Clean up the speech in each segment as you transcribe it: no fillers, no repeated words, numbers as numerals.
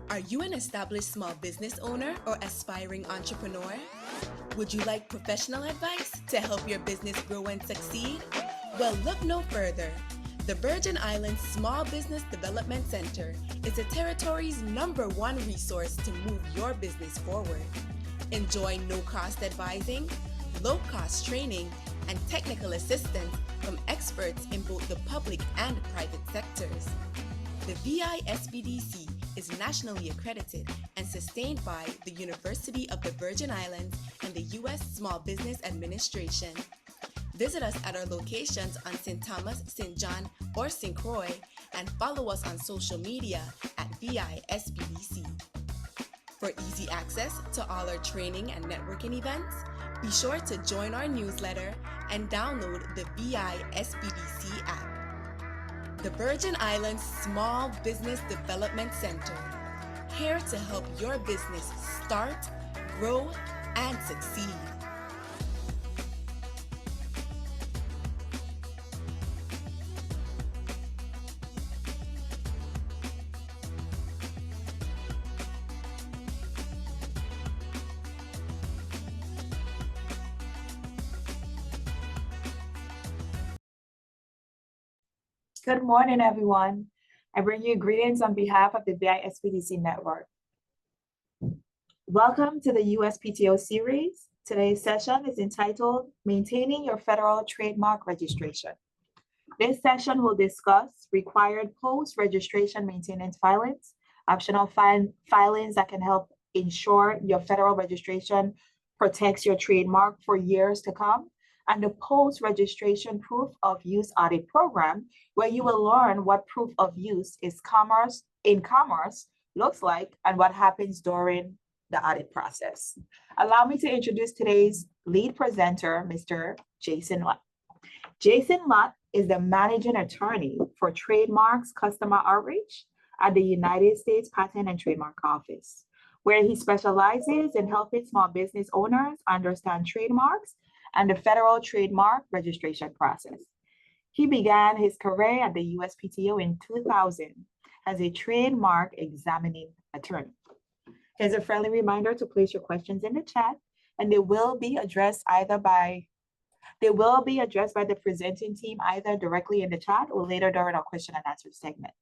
Are you an established small business owner or aspiring entrepreneur? Would you like professional advice to help your business grow and succeed? Well, look no further. The Virgin Islands Small Business Development Center is the territory's #1 resource to move your business forward. Enjoy no-cost advising, low-cost training, and technical assistance from experts in both the public and private sectors. The VISBDC is nationally accredited and sustained by the University of the Virgin Islands and the U.S. Small Business Administration. Visit us at our locations on St. Thomas, St. John, or St. Croix, and follow us on social media at VISBDC. For easy access to all our training and networking events, be sure to join our newsletter and download the VISBDC app. The Virgin Islands Small Business Development Center, here to help your business start, grow, and succeed. Good morning, everyone. I bring you greetings on behalf of the VISPDC network. Welcome to the USPTO series. Today's session is entitled Maintaining Your Federal Trademark Registration. This session will discuss required post-registration maintenance filings, optional filings that can help ensure your federal registration protects your trademark for years to come, and the post-registration proof of use audit program, where you will learn what proof of use in commerce looks like and what happens during the audit process. Allow me to introduce today's lead presenter, Mr. Jason Lott. Jason Lott is the managing attorney for Trademark's customer outreach at the United States Patent and Trademark Office, where he specializes in helping small business owners understand trademarks and the federal trademark registration process. He began his career at the USPTO in 2000 as a trademark examining attorney. Here's a friendly reminder to place your questions in the chat, and they will be addressed by the presenting team either directly in the chat or later during our question and answer segment.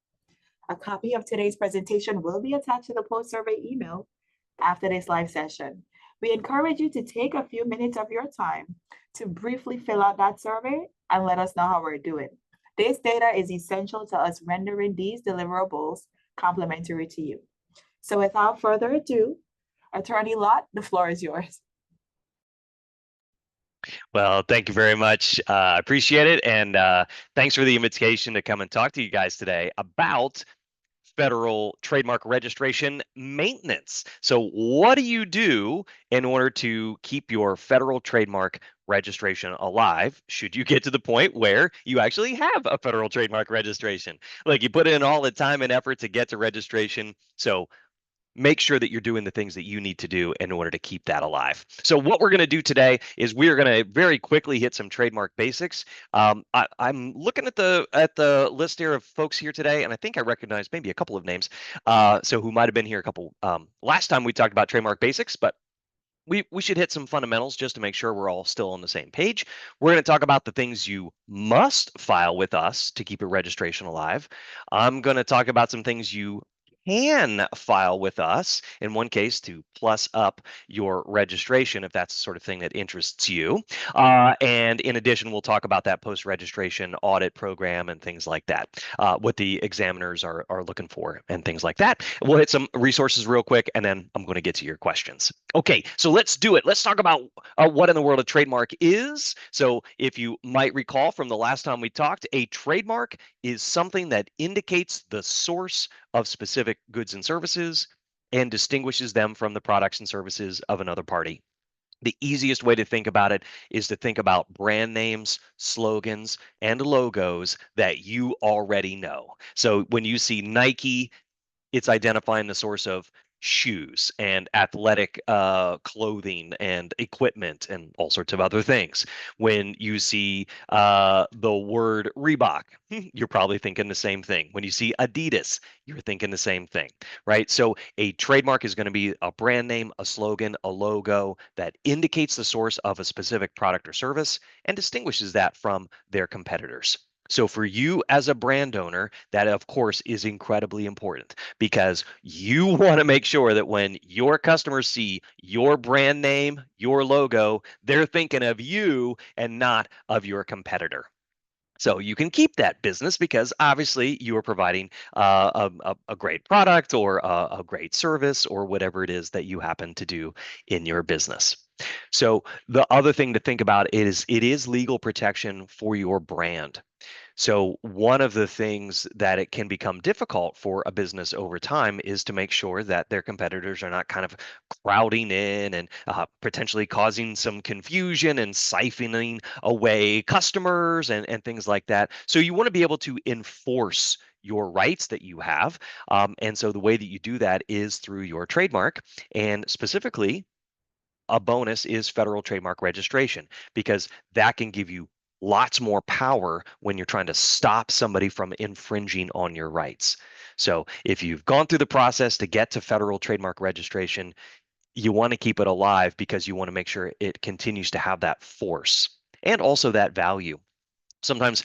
A copy of today's presentation will be attached to the post-survey email after this live session. We encourage you to take a few minutes of your time to briefly fill out that survey and let us know how we're doing. This data is essential to us rendering these deliverables complimentary to you. So without further ado, Attorney Lott, the floor is yours. Well, thank you very much. I appreciate it. And thanks for the invitation to come and talk to you guys today about federal trademark registration maintenance. So what do you do in order to keep your federal trademark registration alive should you get to the point where you actually have a federal trademark registration? Like, you put in all the time and effort to get to registration. So make sure that you're doing the things that you need to do in order to keep that alive. So what we're going to do today is we're going to very quickly hit some trademark basics. I'm looking at the list here of folks here today, and I think I recognize maybe a couple of names. So who might have been here a couple last time we talked about trademark basics, but we should hit some fundamentals just to make sure we're all still on the same page. We're going to talk about the things you must file with us to keep your registration alive. I'm going to talk about some things you can file with us, in one case to plus up your registration if that's the sort of thing that interests you. And in addition, we'll talk about that post-registration audit program and things like that, what the examiners are looking for and things like that. We'll hit some resources real quick, and then I'm going to get to your questions. Okay, so let's do it. Let's talk about what in the world a trademark is. So if you might recall from the last time we talked, a trademark is something that indicates the source of specific goods and services and distinguishes them from the products and services of another party. The easiest way to think about it is to think about brand names, slogans, and logos that you already know. So when you see Nike, it's identifying the source of shoes and athletic clothing and equipment and all sorts of other things. When you see the word Reebok, you're probably thinking the same thing. When you see Adidas, you're thinking the same thing, right? So a trademark is going to be a brand name, a slogan, a logo that indicates the source of a specific product or service and distinguishes that from their competitors. So for you as a brand owner, that of course is incredibly important because you want to make sure that when your customers see your brand name, your logo, they're thinking of you and not of your competitor. So you can keep that business because obviously you are providing a great product or a great service or whatever it is that you happen to do in your business. So the other thing to think about is it is legal protection for your brand. So one of the things that it can become difficult for a business over time is to make sure that their competitors are not kind of crowding in and potentially causing some confusion and siphoning away customers and things like that. So you want to be able to enforce your rights that you have. And so the way that you do that is through your trademark, and specifically a bonus is federal trademark registration, because that can give you lots more power when you're trying to stop somebody from infringing on your rights. So if you've gone through the process to get to federal trademark registration, you want to keep it alive because you want to make sure it continues to have that force and also that value. Sometimes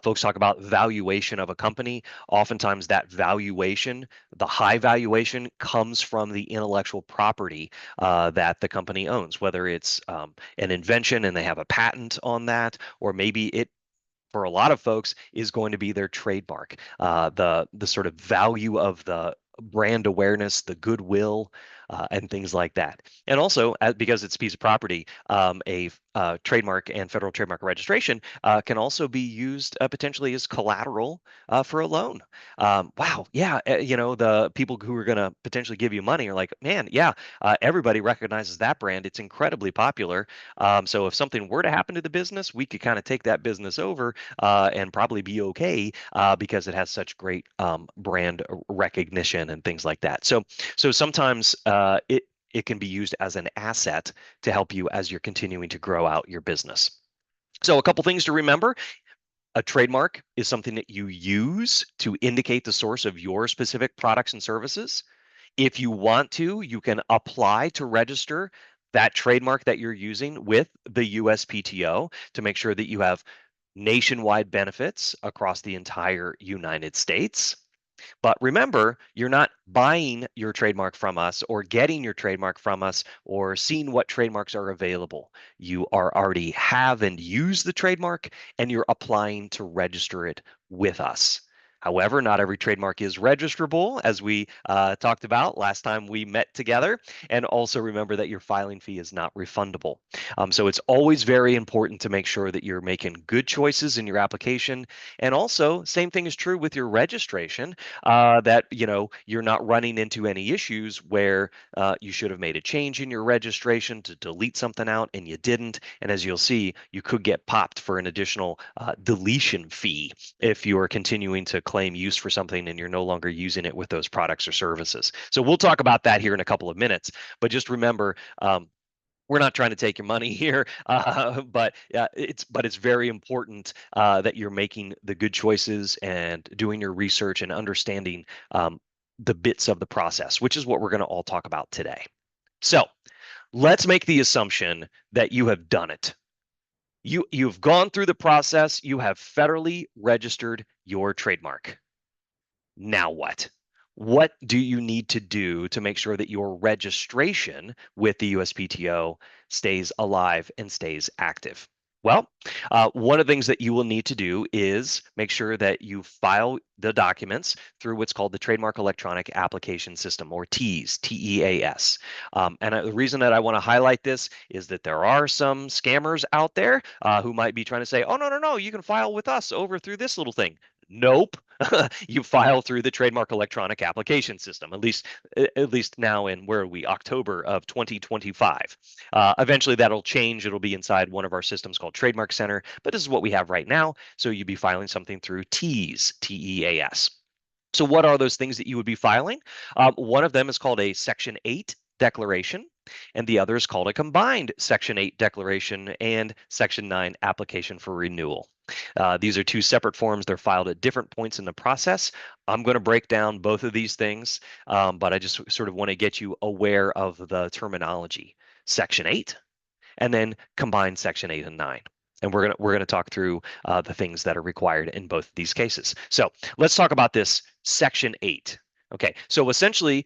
folks talk about valuation of a company. Oftentimes, that valuation, the high valuation, comes from the intellectual property that the company owns, whether it's an invention and they have a patent on that, or maybe it, for a lot of folks, is going to be their trademark, the sort of value of the brand awareness, the goodwill, and things like that. And also, because it's a piece of property, a trademark and federal trademark registration can also be used potentially as collateral for a loan. Wow, yeah, the people who are going to potentially give you money are like, man, yeah, everybody recognizes that brand. It's incredibly popular. So if something were to happen to the business, we could kind of take that business over and probably be okay because it has such great brand recognition and things like that. So sometimes it can be used as an asset to help you as you're continuing to grow out your business. So a couple things to remember. A trademark is something that you use to indicate the source of your specific products and services. If you want to, you can apply to register that trademark that you're using with the USPTO to make sure that you have nationwide benefits across the entire United States. But remember, you're not buying your trademark from us or getting your trademark from us or seeing what trademarks are available. You are already have and use the trademark, and you're applying to register it with us. However, not every trademark is registrable, as we talked about last time we met together. And also remember that your filing fee is not refundable. So it's always very important to make sure that you're making good choices in your application. And also, same thing is true with your registration, that you're not running into any issues where you should have made a change in your registration to delete something out and you didn't. And as you'll see, you could get popped for an additional deletion fee if you are continuing to claim use for something and you're no longer using it with those products or services. So we'll talk about that here in a couple of minutes. But just remember, we're not trying to take your money here, but it's very important that you're making the good choices and doing your research and understanding the bits of the process, which is what we're going to all talk about today. So let's make the assumption that you have done it. You've gone through the process. You have federally registered your trademark. Now what? What do you need to do to make sure that your registration with the USPTO stays alive and stays active? Well, one of the things that you will need to do is make sure that you file the documents through what's called the Trademark Electronic Application System, or TEAS, T-E-A-S. The reason that I want to highlight this is that there are some scammers out there who might be trying to say, oh, no, no, no, you can file with us over through this little thing. Nope. You file through the Trademark Electronic Application System, at least now in, where are we, October of 2025. Eventually that'll change. It'll be inside one of our systems called Trademark Center, but this is what we have right now. So you'd be filing something through TEAS, T-E-A-S. So what are those things that you would be filing? One of them is called a Section 8 declaration, and the other is called a combined Section 8 declaration and Section 9 application for renewal. These are two separate forms. They're filed at different points in the process. I'm going to break down both of these things, but I just sort of want to get you aware of the terminology. Section 8 and then combine Section 8 and 9. And we're gonna talk through the things that are required in both of these cases. So let's talk about this Section 8. Okay, so essentially,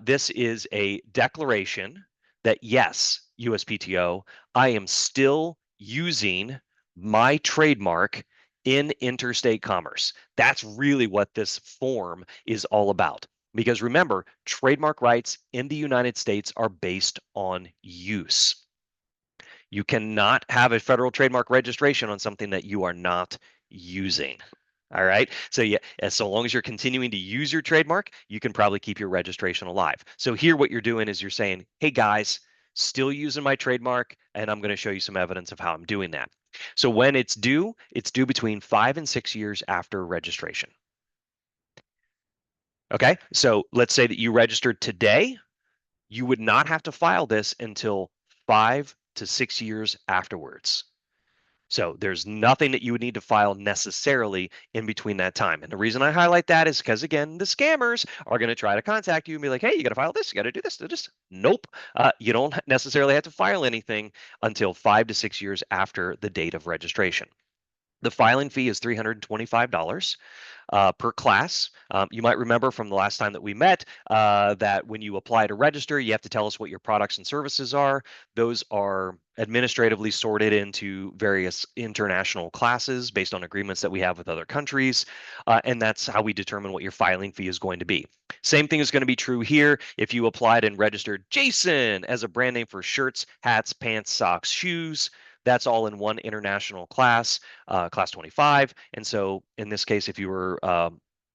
this is a declaration that yes, USPTO, I am still using my trademark in interstate commerce. That's really what this form is all about. Because remember, trademark rights in the United States are based on use. You cannot have a federal trademark registration on something that you are not using. All right. So yeah, so long as you're continuing to use your trademark, you can probably keep your registration alive. So here what you're doing is you're saying, hey guys, still using my trademark, and I'm going to show you some evidence of how I'm doing that. So when it's due between 5 and 6 years after registration. Okay. So let's say that you registered today, you would not have to file this until 5 to 6 years afterwards. So there's nothing that you would need to file necessarily in between that time. And the reason I highlight that is because, again, the scammers are going to try to contact you and be like, hey, you got to file this, you got to do this, do this. Nope. You don't necessarily have to file anything until 5 to 6 years after the date of registration. The filing fee is $325 per class. You might remember from the last time that we met that when you apply to register, you have to tell us what your products and services are. Those are administratively sorted into various international classes based on agreements that we have with other countries. And that's how we determine what your filing fee is going to be. Same thing is going to be true here. If you applied and registered Jason as a brand name for shirts, hats, pants, socks, shoes, that's all in one international class, class 25. And so in this case, if you were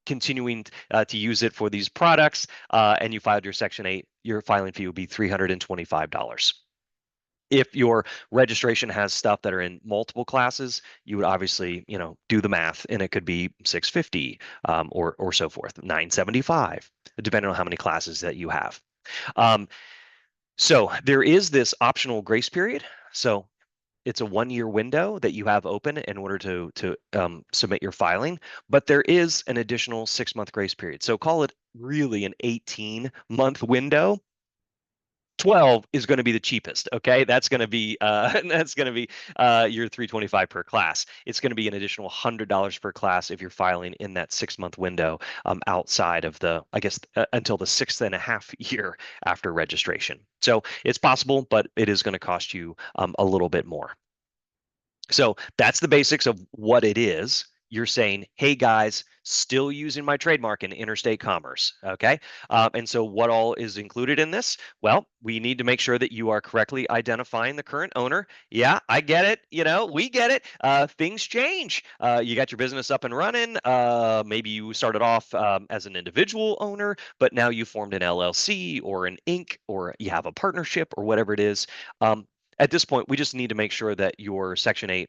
continuing to use it for these products and you filed your Section 8, your filing fee would be $325. If your registration has stuff that are in multiple classes, you would obviously, do the math, and it could be 650 or so forth, 975, depending on how many classes that you have. So there is this optional grace period. So it's a 1-year window that you have open in order to submit your filing, but there is an additional 6-month grace period. So call it really an 18-month window. 12 is going to be the cheapest. Okay, that's going to be your $325 per class. It's going to be an additional $100 per class if you're filing in that 6-month window outside of the, I guess, until the 6.5 year after registration. So it's possible, but it is going to cost you a little bit more. So that's the basics of what it is. You're saying, hey guys, still using my trademark in interstate commerce, okay? And so what all is included in this? Well, we need to make sure that you are correctly identifying the current owner. Yeah, I get it. We get it. Things change. You got your business up and running. Maybe you started off as an individual owner, but now you formed an LLC or an Inc. or you have a partnership or whatever it is. At this point, we just need to make sure that your Section 8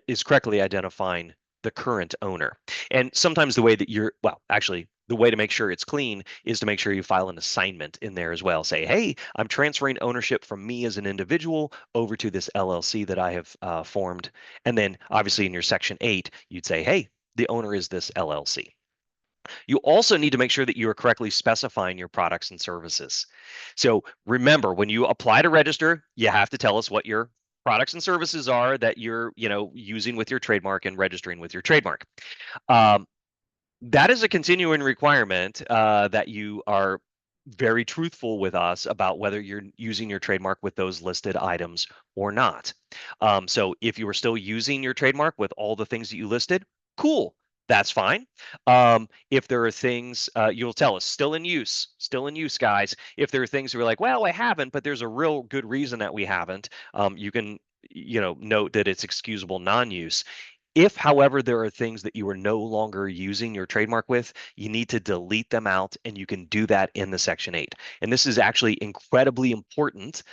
is correctly identifying the current owner. And sometimes the way that the way to make sure it's clean is to make sure you file an assignment in there as well. Say, hey, I'm transferring ownership from me as an individual over to this LLC that I have formed. And then obviously in your Section 8, you'd say, hey, the owner is this LLC. You also need to make sure that you are correctly specifying your products and services. So remember, when you apply to register, you have to tell us what your products and services are that you're, using with your trademark and registering with your trademark. That is a continuing requirement that you are very truthful with us about whether you're using your trademark with those listed items or not. So if you are still using your trademark with all the things that you listed, cool. That's fine. If there are things, you'll tell us, still in use, guys. If there are things we're like, well, I haven't, but there's a real good reason that we haven't, you can, note that it's excusable non-use. If, however, there are things that you are no longer using your trademark with, you need to delete them out, and you can do that in the Section 8. And this is actually incredibly important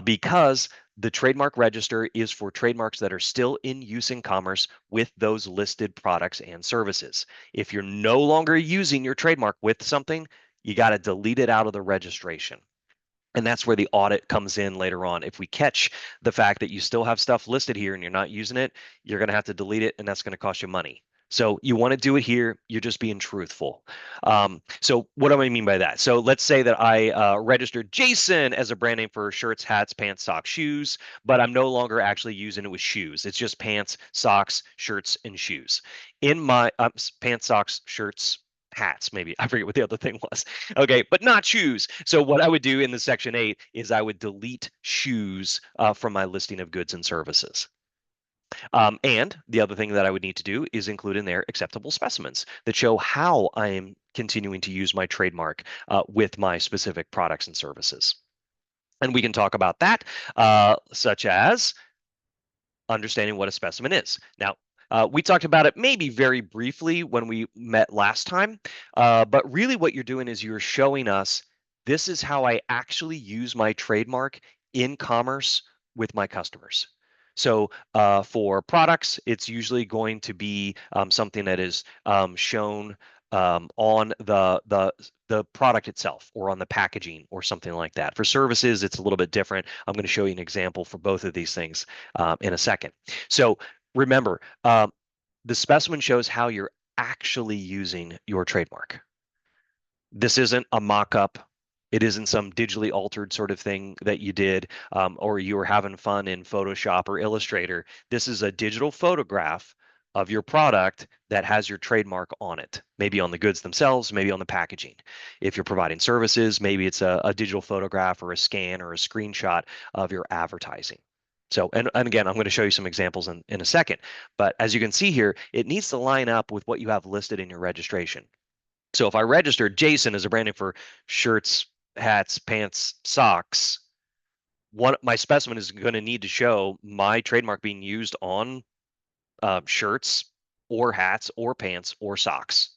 because the trademark register is for trademarks that are still in use in commerce with those listed products and services. If you're no longer using your trademark with something, you got to delete it out of the registration. And that's where the audit comes in later on. If we catch the fact that you still have stuff listed here and you're not using it, you're going to have to delete it, and that's going to cost you money. So you want to do it here. You're just being truthful. So what do I mean by that? So let's say that I registered Jason as a brand name for shirts, hats, pants, socks, shoes, but I'm no longer actually using it with shoes. It's just pants, socks, shirts, and shoes. In my pants, socks, shirts, hats, maybe. I forget what the other thing was. Okay, but not shoes. So what I would do in the section 8 is I would delete shoes from my listing of goods and services. And the other thing that I would need to do is include in there acceptable specimens that show how I am continuing to use my trademark with my specific products and services. And we can talk about that, such as understanding what a specimen is. Now, we talked about it maybe very briefly when we met last time, but really what you're doing is you're showing us this is how I actually use my trademark in commerce with my customers. So for products, it's usually going to be something that is shown on the product itself or on the packaging or something like that. For services, it's a little bit different. I'm going to show you an example for both of these things in a second. So remember, the specimen shows how you're actually using your trademark. This isn't a mock-up. It isn't some digitally altered sort of thing that you did, or you were having fun in Photoshop or Illustrator. This is a digital photograph of your product that has your trademark on it, maybe on the goods themselves, maybe on the packaging. If you're providing services, maybe it's a digital photograph or a scan or a screenshot of your advertising. So, and again, I'm going to show you some examples in a second, but as you can see here, it needs to line up with what you have listed in your registration. So if I registered Jason as a brand name for shirts, hats, pants, socks, my specimen is going to need to show my trademark being used on shirts or hats or pants or socks.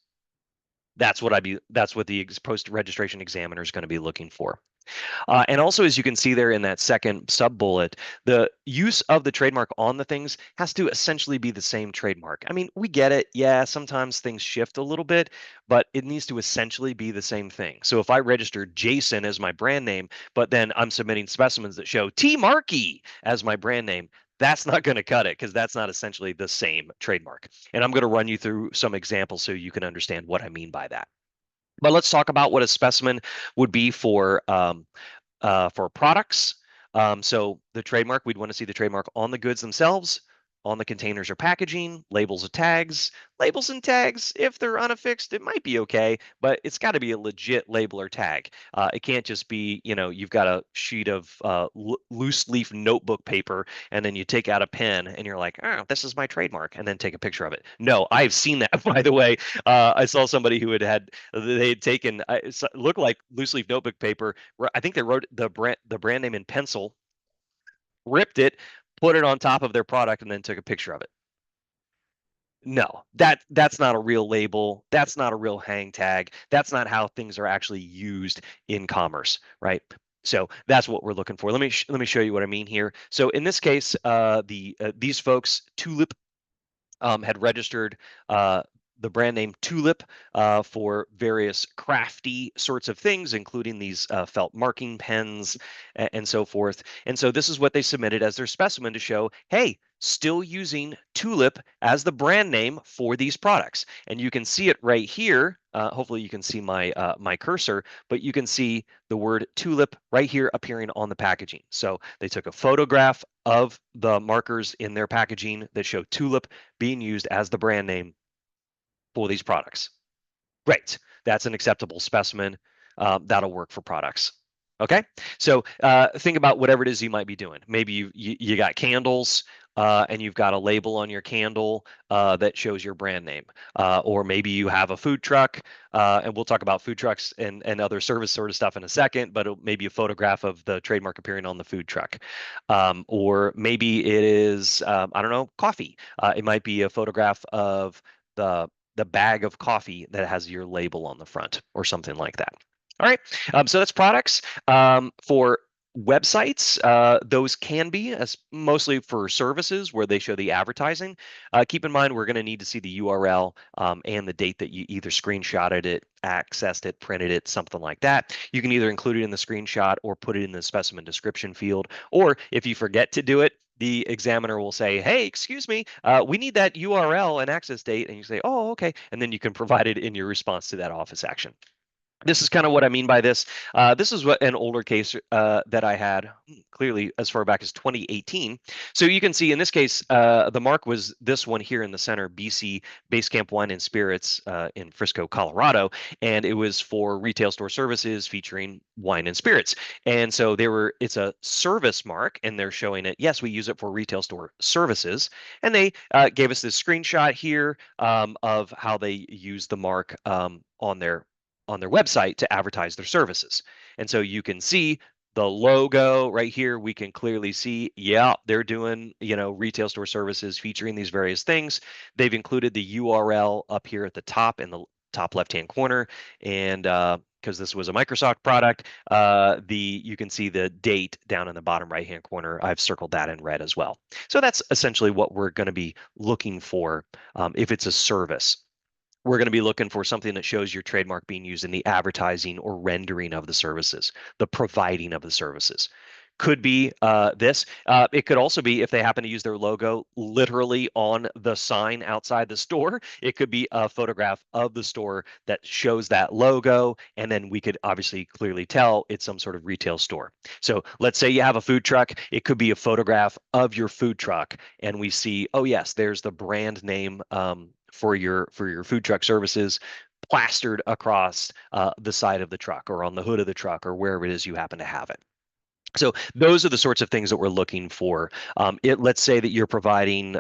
That's what the post-registration examiner is going to be looking for. And also, as you can see there in that second sub-bullet, the use of the trademark on the things has to essentially be the same trademark. I mean, we get it. Yeah, sometimes things shift a little bit, but it needs to essentially be the same thing. So if I register Jason as my brand name, but then I'm submitting specimens that show T. Markey as my brand name, that's not going to cut it because that's not essentially the same trademark. And I'm going to run you through some examples so you can understand what I mean by that. But let's talk about what a specimen would be for products. So the trademark, we'd want to see the trademark on the goods themselves, on the containers or packaging, labels or tags. Labels and tags, if they're unaffixed, it might be okay, but it's got to be a legit label or tag. It can't just be, you've got a sheet of loose leaf notebook paper, and then you take out a pen and you're like, oh, this is my trademark, and then take a picture of it. No, I've seen that, by the way. I saw somebody who they had taken, it looked like loose leaf notebook paper. I think they wrote the brand name in pencil, ripped it, put it on top of their product, and then took a picture of it. No, that's not a real label. That's not a real hang tag. That's not how things are actually used in commerce, right? So that's what we're looking for. Let me show you what I mean here. So in this case, these folks, Tulip, had registered the brand name Tulip for various crafty sorts of things, including these felt marking pens and so forth. And so this is what they submitted as their specimen to show, hey, still using Tulip as the brand name for these products. And you can see it right here. Hopefully you can see my my cursor, but you can see the word Tulip right here appearing on the packaging. So they took a photograph of the markers in their packaging that show Tulip being used as the brand name for these products. Great, that's an acceptable specimen. That'll work for products. Okay, so think about whatever it is you might be doing. Maybe you got candles and you've got a label on your candle that shows your brand name. Or maybe you have a food truck, and we'll talk about food trucks and other service sort of stuff in a second, but maybe a photograph of the trademark appearing on the food truck. Or maybe it is, I don't know, coffee. It might be a photograph of the bag of coffee that has your label on the front or something like that. All right, so that's products. For Websites, those can be as mostly for services where they show the advertising. Keep in mind, we're going to need to see the URL and the date that you either screenshotted it, accessed it, printed it, something like that. You can either include it in the screenshot or put it in the specimen description field. Or if you forget to do it, the examiner will say, hey, excuse me, we need that URL and access date. And you say, oh, okay. And then you can provide it in your response to that office action. This is kind of what I mean by this. This is what an older case that I had clearly as far back as 2018. So you can see in this case, the mark was this one here in the center, BC Basecamp Wine and Spirits in Frisco, Colorado. And it was for retail store services featuring wine and spirits. And so it's a service mark and they're showing it. Yes, we use it for retail store services. And they gave us this screenshot here of how they use the mark on their website to advertise their services. And so you can see the logo right here. We can clearly see, yeah, they're doing, retail store services featuring these various things. They've included the URL up here at the top in the top left-hand corner. And because this was a Microsoft product, you can see the date down in the bottom right-hand corner. I've circled that in red as well. So that's essentially what we're going to be looking for if it's a service. We're going to be looking for something that shows your trademark being used in the advertising or rendering of the services, the providing of the services. Could be this. It could also be if they happen to use their logo literally on the sign outside the store. It could be a photograph of the store that shows that logo, and then we could obviously clearly tell it's some sort of retail store. So let's say you have a food truck. It could be a photograph of your food truck, and we see, oh yes, there's the brand name for your food truck services plastered across the side of the truck or on the hood of the truck or wherever it is you happen to have it. So those are the sorts of things that we're looking for. Let's say that you're providing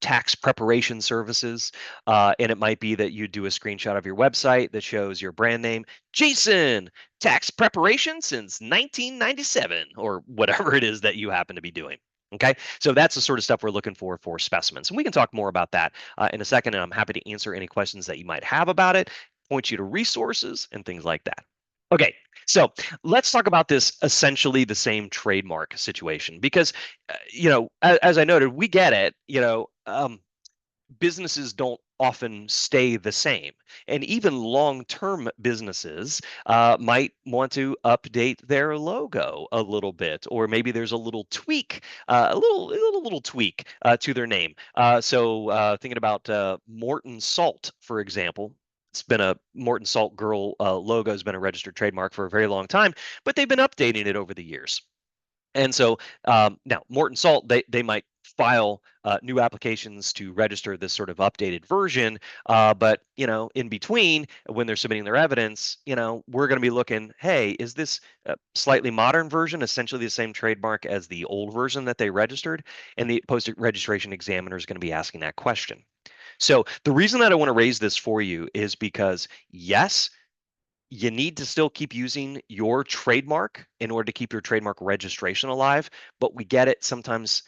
tax preparation services, and it might be that you do a screenshot of your website that shows your brand name, Jason, tax preparation since 1997, or whatever it is that you happen to be doing. Okay, so that's the sort of stuff we're looking for specimens. And we can talk more about that in a second, and I'm happy to answer any questions that you might have about it, point you to resources and things like that. Okay, so let's talk about this essentially the same trademark situation because, as I noted, we get it, businesses don't often stay the same. And even long-term businesses might want to update their logo a little bit, or maybe there's a little tweak, a little tweak to their name. So thinking about Morton Salt, for example. It's been a Morton Salt Girl logo has been a registered trademark for a very long time, but they've been updating it over the years. And so now Morton Salt, they might file new applications to register this sort of updated version. But, in between, when they're submitting their evidence, we're going to be looking, hey, is this a slightly modern version, essentially the same trademark as the old version that they registered? And the post-registration examiner is going to be asking that question. So the reason that I want to raise this for you is because, yes, you need to still keep using your trademark in order to keep your trademark registration alive, but we get it. Sometimes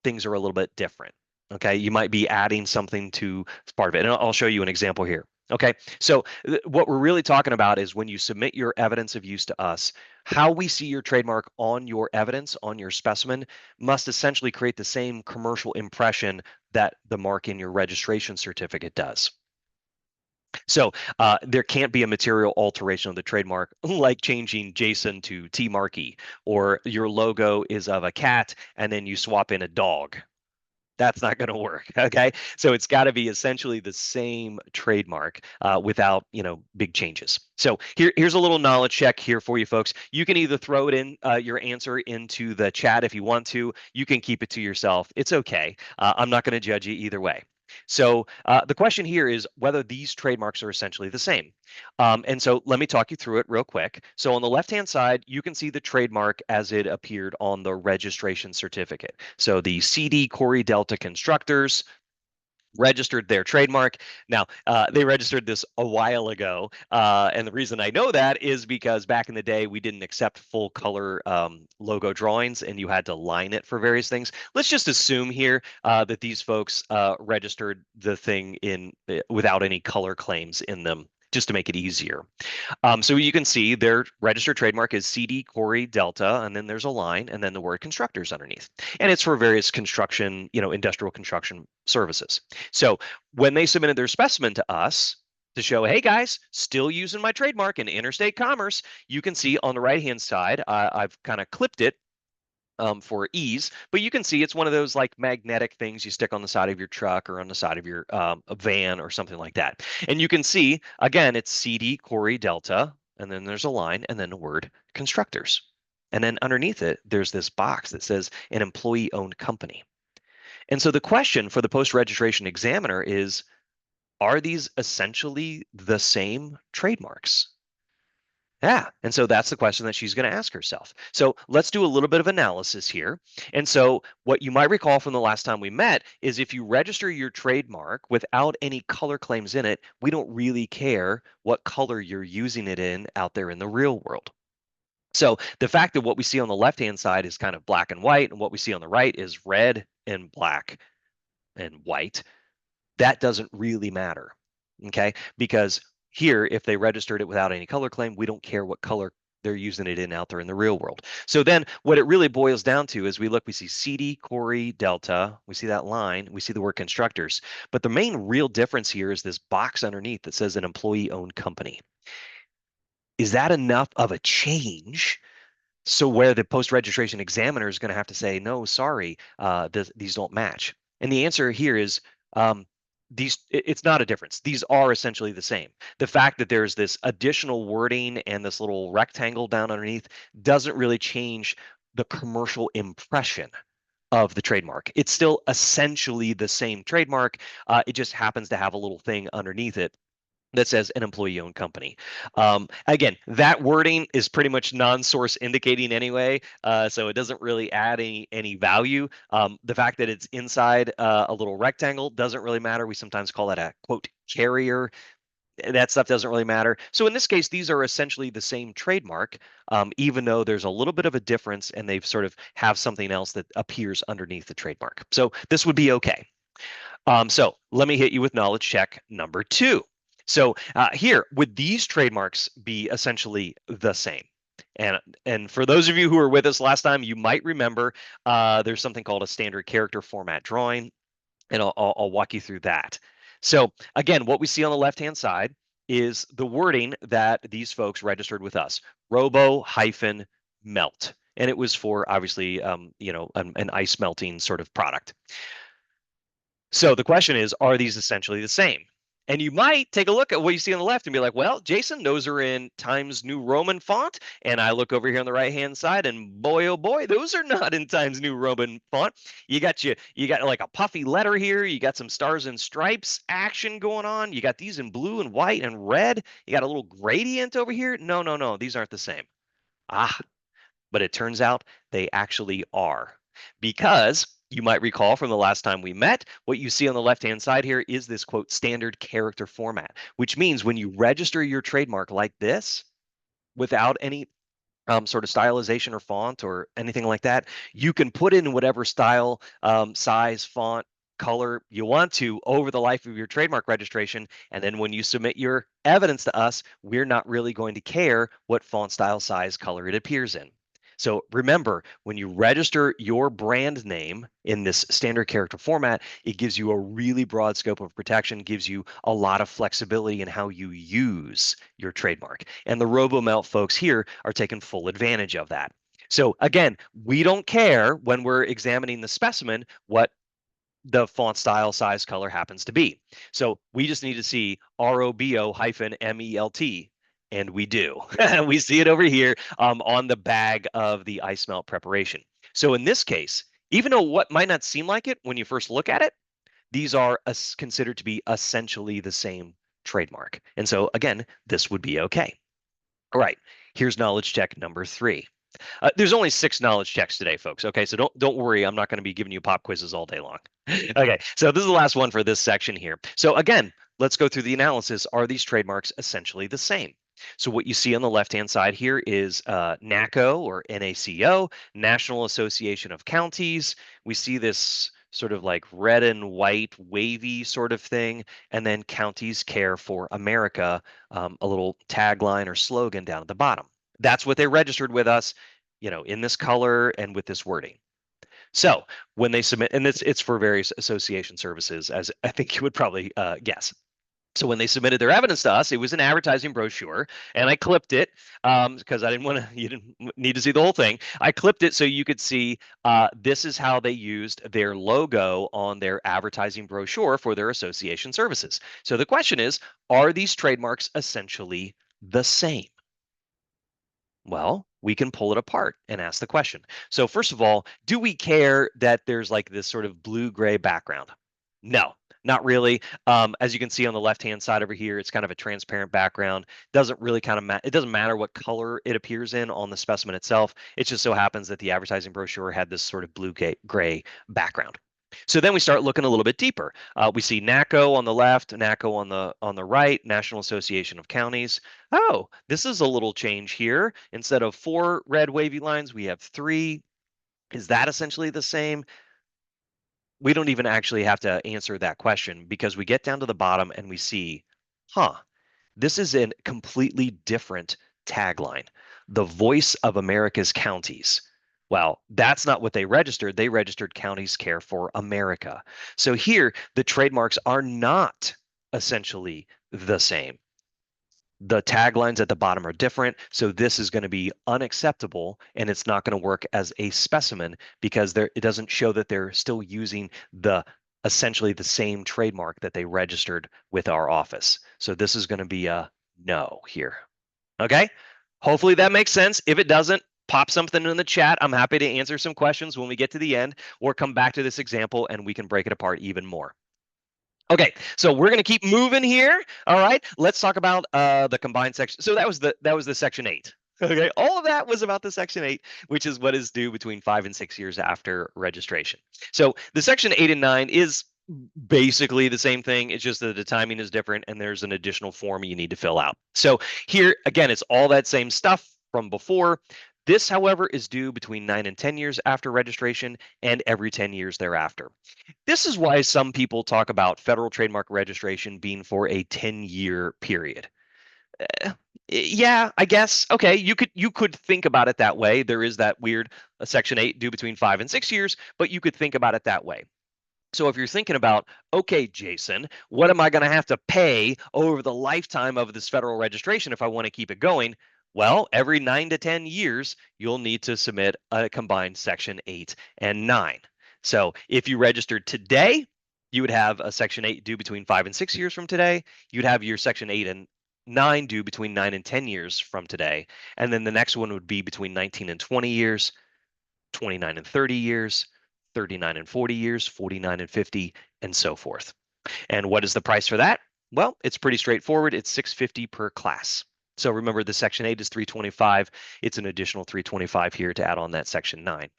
things are a little bit different. Okay, you might be adding something to part of it, and I'll show you an example here. Okay, so what we're really talking about is when you submit your evidence of use to us, how we see your trademark on your evidence, on your specimen, must essentially create the same commercial impression that the mark in your registration certificate does. So there can't be a material alteration of the trademark, like changing Jason to T Markey, or your logo is of a cat and then you swap in a dog. That's not going to work. Okay, so it's got to be essentially the same trademark without big changes. So here's a little knowledge check here for you folks. You can either throw it in your answer into the chat if you want to. You can keep it to yourself. It's okay. I'm not going to judge you either way. So the question here is whether these trademarks are essentially the same. And so let me talk you through it real quick. So on the left-hand side, you can see the trademark as it appeared on the registration certificate. So the CD Corey Delta Constructors registered their trademark. Now, they registered this a while ago. And the reason I know that is because back in the day, we didn't accept full color logo drawings and you had to line it for various things. Let's just assume here that these folks registered the thing without any color claims in them just to make it easier. So you can see their registered trademark is CD Corey Delta, and then there's a line, and then the word constructors underneath. And it's for various construction, industrial construction services. So when they submitted their specimen to us to show, hey guys, still using my trademark in interstate commerce, you can see on the right-hand side, I've kind of clipped it for ease, but you can see it's one of those like magnetic things you stick on the side of your truck or on the side of your a van or something like that. And you can see, again, it's CD Corey Delta, and then there's a line, and then the word constructors. And then underneath it, there's this box that says an employee-owned company. And so the question for the post-registration examiner is, are these essentially the same trademarks? Yeah, and so that's the question that she's going to ask herself. So let's do a little bit of analysis here. And so what you might recall from the last time we met is if you register your trademark without any color claims in it, we don't really care what color you're using it in out there in the real world. So the fact that what we see on the left-hand side is kind of black and white, and what we see on the right is red and black and white, that doesn't really matter, okay? Because here, if they registered it without any color claim, we don't care what color they're using it in out there in the real world. So then what it really boils down to is we see CD, Corey, Delta, we see that line, we see the word constructors, but the main real difference here is this box underneath that says an employee-owned company. Is that enough of a change? So where the post-registration examiner is going to have to say, no, sorry, these don't match. And the answer here is it's not a difference. These are essentially the same. The fact that there's this additional wording and this little rectangle down underneath doesn't really change the commercial impression of the trademark. It's still essentially the same trademark. It just happens to have a little thing underneath it that says an employee-owned company. Again, that wording is pretty much non-source indicating anyway, so it doesn't really add any value. The fact that it's inside a little rectangle doesn't really matter. We sometimes call that a, quote, carrier. That stuff doesn't really matter. So in this case, these are essentially the same trademark, even though there's a little bit of a difference and they've sort of have something else that appears underneath the trademark. So this would be okay. So let me hit you with knowledge check number 2. So here, would these trademarks be essentially the same? And for those of you who were with us last time, you might remember there's something called a standard character format drawing, and I'll walk you through that. So again, what we see on the left-hand side is the wording that these folks registered with us, robo-melt. And it was for obviously, an ice melting sort of product. So the question is, are these essentially the same? And you might take a look at what you see on the left and be like, well, Jason, those are in Times New Roman font. And I look over here on the right-hand side and boy, oh boy, those are not in Times New Roman font. You got like a puffy letter here. You got some stars and stripes action going on. You got these in blue and white and red. You got a little gradient over here. No, these aren't the same. But it turns out they actually are, because you might recall from the last time we met, what you see on the left-hand side here is this, quote, standard character format, which means when you register your trademark like this, without any sort of stylization or font or anything like that, you can put in whatever style, size, font, color you want to over the life of your trademark registration. And then when you submit your evidence to us, we're not really going to care what font, style, size, color it appears in. So remember, when you register your brand name in this standard character format, it gives you a really broad scope of protection, gives you a lot of flexibility in how you use your trademark. And the RoboMelt folks here are taking full advantage of that. So again, we don't care when we're examining the specimen what the font style, size, color happens to be. So we just need to see ROBO-MELT. And we do. We see it over here on the bag of the ice melt preparation. So in this case, even though what might not seem like it when you first look at it, these are considered to be essentially the same trademark. And so again, this would be okay. All right, here's knowledge check number 3. There's only 6 knowledge checks today, folks. Okay, so don't worry. I'm not going to be giving you pop quizzes all day long. Okay, so this is the last one for this section here. So again, let's go through the analysis. Are these trademarks essentially the same? So what you see on the left-hand side here is NACO or NACO, National Association of Counties. We see this sort of like red and white wavy sort of thing, and then Counties Care for America, a little tagline or slogan down at the bottom. That's what they registered with us, in this color and with this wording. So when they submit, and it's for various association services, as I think you would probably guess. So when they submitted their evidence to us, it was an advertising brochure, and I clipped it because I didn't want to. You didn't need to see the whole thing. I clipped it so you could see this is how they used their logo on their advertising brochure for their association services. So the question is, are these trademarks essentially the same? Well, we can pull it apart and ask the question. So first of all, do we care that there's like this sort of blue-gray background? No, not really. As you can see on the left-hand side over here, it's kind of a transparent background. Doesn't really it doesn't matter what color it appears in on the specimen itself. It just so happens that the advertising brochure had this sort of blue-gray background. So then we start looking a little bit deeper. We see NACO on the left, NACO on the right, National Association of Counties. Oh, this is a little change here. Instead of 4 red wavy lines, we have 3. Is that essentially the same? We don't even actually have to answer that question because we get down to the bottom and we see, this is a completely different tagline. The voice of America's counties. Well, that's not what they registered. They registered Counties Care for America. So here, the trademarks are not essentially the same. The taglines at the bottom are different, so this is going to be unacceptable, and it's not going to work as a specimen because it doesn't show that they're still using essentially the same trademark that they registered with our office. So this is going to be a no here. Okay? Hopefully that makes sense. If it doesn't, pop something in the chat. I'm happy to answer some questions when we get to the end, or come back to this example and we can break it apart even more. Okay, so we're going to keep moving here. All right, let's talk about the combined section. So that was the section 8. Okay, all of that was about the section 8, which is what is due between 5 and 6 years after registration. So the section 8 and 9 is basically the same thing. It's just that the timing is different and there's an additional form you need to fill out. So here, again, it's all that same stuff from before. This, however, is due between 9 and 10 years after registration and every 10 years thereafter. This is why some people talk about federal trademark registration being for a 10-year period. Yeah, I guess. Okay, you could think about it that way. There is that weird section 8 due between 5 and 6 years, but you could think about it that way. So if you're thinking about, okay, Jason, what am I going to have to pay over the lifetime of this federal registration if I want to keep it going? Well, every 9 to 10 years, you'll need to submit a combined section 8 and 9. So if you registered today, you would have a section 8 due between 5 and 6 years from today. You'd have your section 8 and 9 due between 9 and 10 years from today. And then the next one would be between 19 and 20 years, 29 and 30 years, 39 and 40 years, 49 and 50, and so forth. And what is the price for that? Well, it's pretty straightforward. It's $650 per class. So remember, the section 8 is $325. It's an additional $325 here to add on that section 9.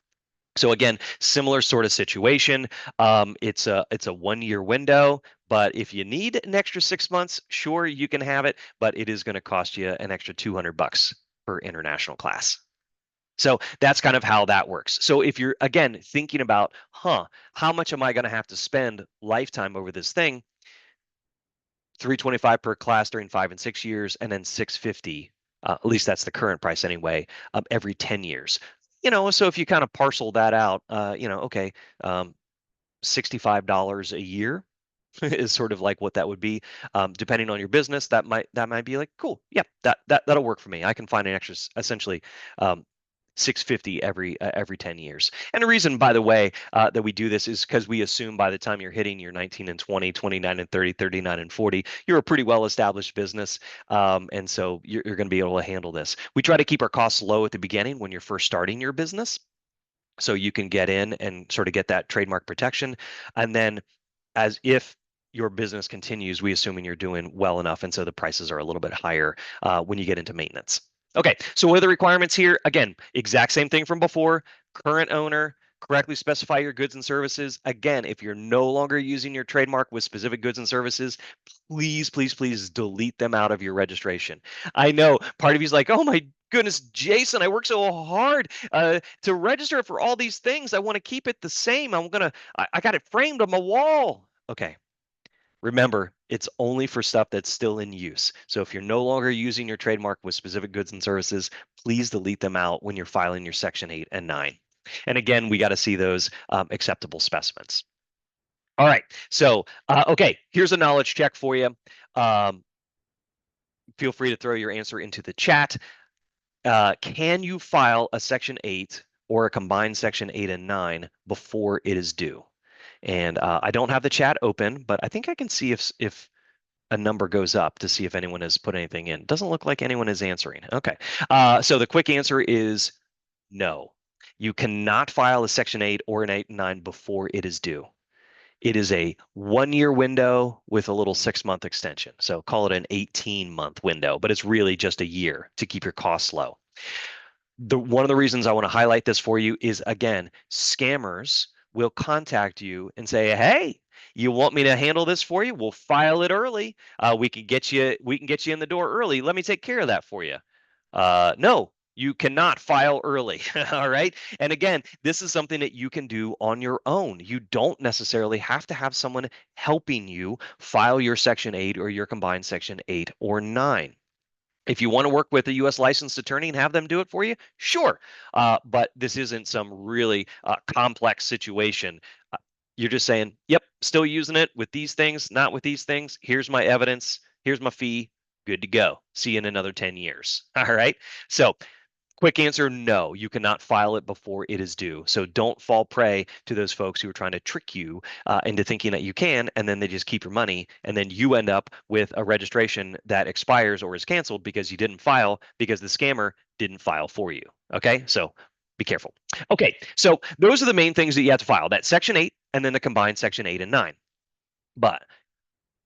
So again, similar sort of situation. It's a 1-year window, but if you need an extra 6 months, sure, you can have it, but it is going to cost you an extra $200 per international class. So that's kind of how that works. So if you're, again, thinking about, how much am I going to have to spend lifetime over this thing? $325 per class during 5 and 6 years, and then $650, at least that's the current price anyway, every 10 years. So if you kind of parcel that out, okay, $65 a year is sort of like what that would be. Depending on your business, that might be like, cool, yeah, that'll work for me. I can find an extra, essentially, $650 every 10 years. And the reason, by the way, that we do this is because we assume by the time you're hitting your 19 and 20, 29 and 30, 39 and 40, you're a pretty well-established business. And so you're going to be able to handle this. We try to keep our costs low at the beginning when you're first starting your business, so you can get in and sort of get that trademark protection. And then as if your business continues, we assuming you're doing well enough. And so the prices are a little bit higher when you get into maintenance. Okay, so what are the requirements here? Again, exact same thing from before. Current owner, correctly specify your goods and services. Again, if you're no longer using your trademark with specific goods and services, please, please, please delete them out of your registration. I know part of you is like, oh, my goodness, Jason, I work so hard to register for all these things. I want to keep it the same. I got it framed on my wall. Okay. Remember, it's only for stuff that's still in use. So if you're no longer using your trademark with specific goods and services, please delete them out when you're filing your Section 8 and 9. And again, we got to see those acceptable specimens. All right. So, okay, here's a knowledge check for you. Feel free to throw your answer into the chat. Can you file a Section 8 or a combined Section 8 and 9 before it is due? And I don't have the chat open, but I think I can see if a number goes up to see if anyone has put anything in. Doesn't look like anyone is answering. Okay. So the quick answer is no. You cannot file a Section 8 or an 8 and 9 before it is due. It is a 1-year window with a little 6-month extension. So call it an 18-month window, but it's really just a year to keep your costs low. One of the reasons I want to highlight this for you is, again, scammers will contact you and say, hey, you want me to handle this for you? We'll file it early. We can get you in the door early. Let me take care of that for you. No, you cannot file early. All right. And again, this is something that you can do on your own. You don't necessarily have to have someone helping you file your Section 8 or your combined Section 8 or 9. If you want to work with a U.S. licensed attorney and have them do it for you, sure. But this isn't some really complex situation. You're just saying, yep, still using it with these things, not with these things. Here's my evidence. Here's my fee. Good to go. See you in another 10 years. All right. So quick answer, no, you cannot file it before it is due. So don't fall prey to those folks who are trying to trick you into thinking that you can, and then they just keep your money, and then you end up with a registration that expires or is canceled because you didn't file because the scammer didn't file for you. Okay, so be careful. Okay, so those are the main things that you have to file, that Section 8 and then the combined Section 8 and 9. But